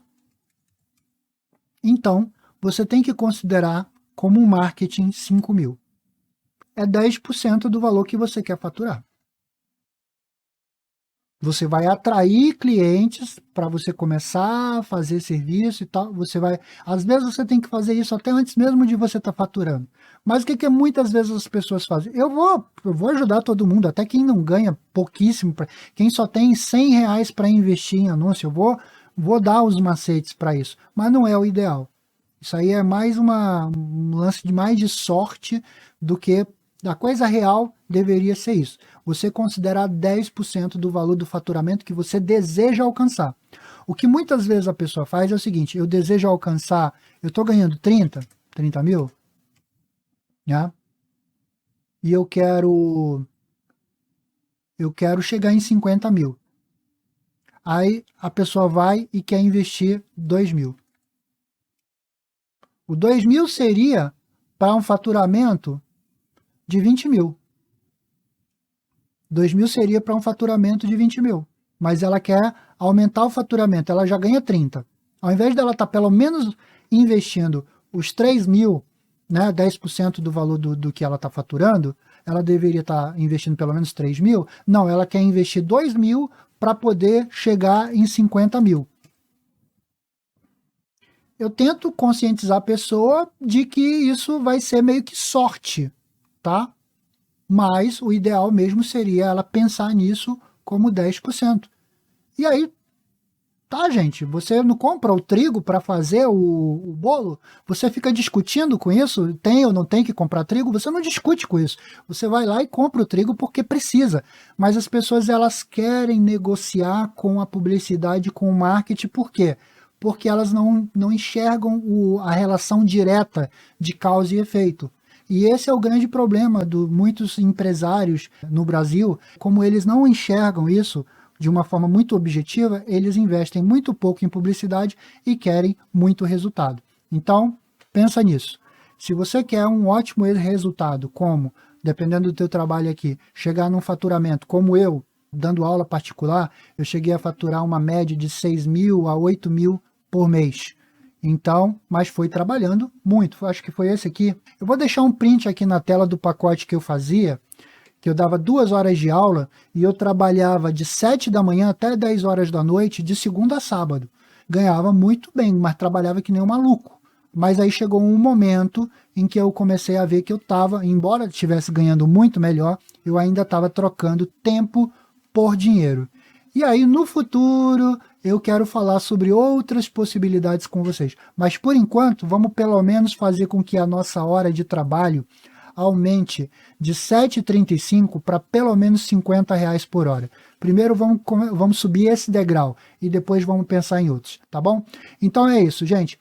Então, você tem que considerar como um marketing 5.000. É 10% do valor que você quer faturar. Você vai atrair clientes para você começar a fazer serviço e tal. Às vezes você tem que fazer isso até antes mesmo de você estar faturando. Mas o que muitas vezes as pessoas fazem? Eu vou ajudar todo mundo, até quem não ganha pouquíssimo, quem só tem R$ 100 para investir em anúncio, eu vou dar os macetes para isso. Mas não é o ideal. Isso aí é mais um lance de sorte do que a coisa real deveria ser isso. Você considerar 10% do valor do faturamento que você deseja alcançar. O que muitas vezes a pessoa faz é o seguinte, eu desejo alcançar, eu estou ganhando 30 mil, né? E eu quero chegar em 50 mil. Aí a pessoa vai e quer investir 2.000. O 2.000 seria para um faturamento de 20.000. 2.000 seria para um faturamento de 20.000. Mas ela quer aumentar o faturamento, ela já ganha 30. Ao invés dela estar pelo menos investindo os 3.000, né, 10% do valor do que ela está faturando, ela deveria estar investindo pelo menos 3.000. Não, ela quer investir 2.000 para poder chegar em 50.000. Eu tento conscientizar a pessoa de que isso vai ser meio que sorte, tá? Mas o ideal mesmo seria ela pensar nisso como 10%. E aí, tá, gente, você não compra o trigo para fazer o bolo? Você fica discutindo com isso? Tem ou não tem que comprar trigo? Você não discute com isso. Você vai lá e compra o trigo porque precisa. Mas as pessoas, elas querem negociar com a publicidade, com o marketing, por quê? Porque elas não enxergam a relação direta de causa e efeito. E esse é o grande problema de muitos empresários no Brasil, como eles não enxergam isso de uma forma muito objetiva, eles investem muito pouco em publicidade e querem muito resultado. Então, pensa nisso. Se você quer um ótimo resultado, como, dependendo do teu trabalho aqui, chegar num faturamento como eu, dando aula particular, eu cheguei a faturar uma média de 6.000 a 8.000 por mês. Então, mas foi trabalhando muito. Acho que foi esse aqui. Eu vou deixar um print aqui na tela do pacote que eu fazia, que eu dava 2 horas de aula e eu trabalhava de 7 da manhã até 10 horas da noite, de segunda a sábado. Ganhava muito bem, mas trabalhava que nem um maluco. Mas aí chegou um momento em que eu comecei a ver que eu estava, embora estivesse ganhando muito melhor, eu ainda estava trocando tempo por dinheiro. E aí, no futuro, eu quero falar sobre outras possibilidades com vocês. Mas, por enquanto, vamos pelo menos fazer com que a nossa hora de trabalho aumente de 7,35 para pelo menos R$ 50 por hora. Primeiro vamos subir esse degrau e depois vamos pensar em outros, tá bom? Então é isso, gente.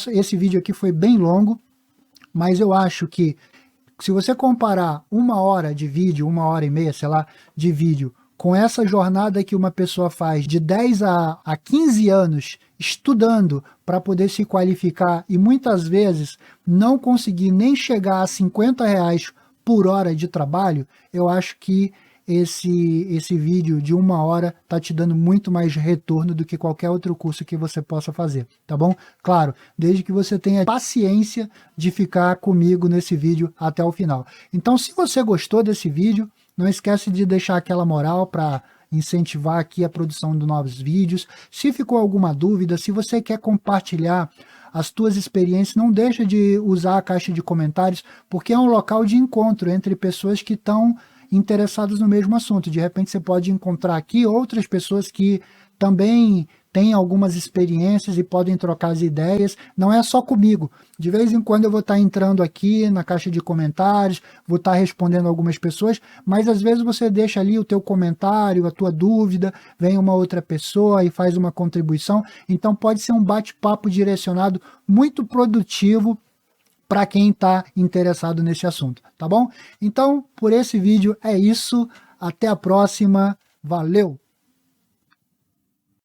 Esse vídeo aqui foi bem longo, mas eu acho que se você comparar 1 hora de vídeo, 1 hora e meia, sei lá, de vídeo, com essa jornada que uma pessoa faz de 10 a 15 anos estudando para poder se qualificar e muitas vezes não conseguir nem chegar a R$ 50 por hora de trabalho, eu acho que esse vídeo de 1 hora está te dando muito mais retorno do que qualquer outro curso que você possa fazer, tá bom? Claro, desde que você tenha paciência de ficar comigo nesse vídeo até o final. Então, se você gostou desse vídeo, não esquece de deixar aquela moral para incentivar aqui a produção de novos vídeos. Se ficou alguma dúvida, se você quer compartilhar as tuas experiências, não deixa de usar a caixa de comentários, porque é um local de encontro entre pessoas que estão interessados no mesmo assunto. De repente você pode encontrar aqui outras pessoas que também têm algumas experiências e podem trocar as ideias. Não é só comigo. De vez em quando eu vou estar entrando aqui na caixa de comentários, vou estar respondendo algumas pessoas, mas às vezes você deixa ali o teu comentário, a tua dúvida, vem uma outra pessoa e faz uma contribuição. Então pode ser um bate-papo direcionado muito produtivo para quem está interessado nesse assunto, tá bom? Então, por esse vídeo é isso. Até a próxima. Valeu!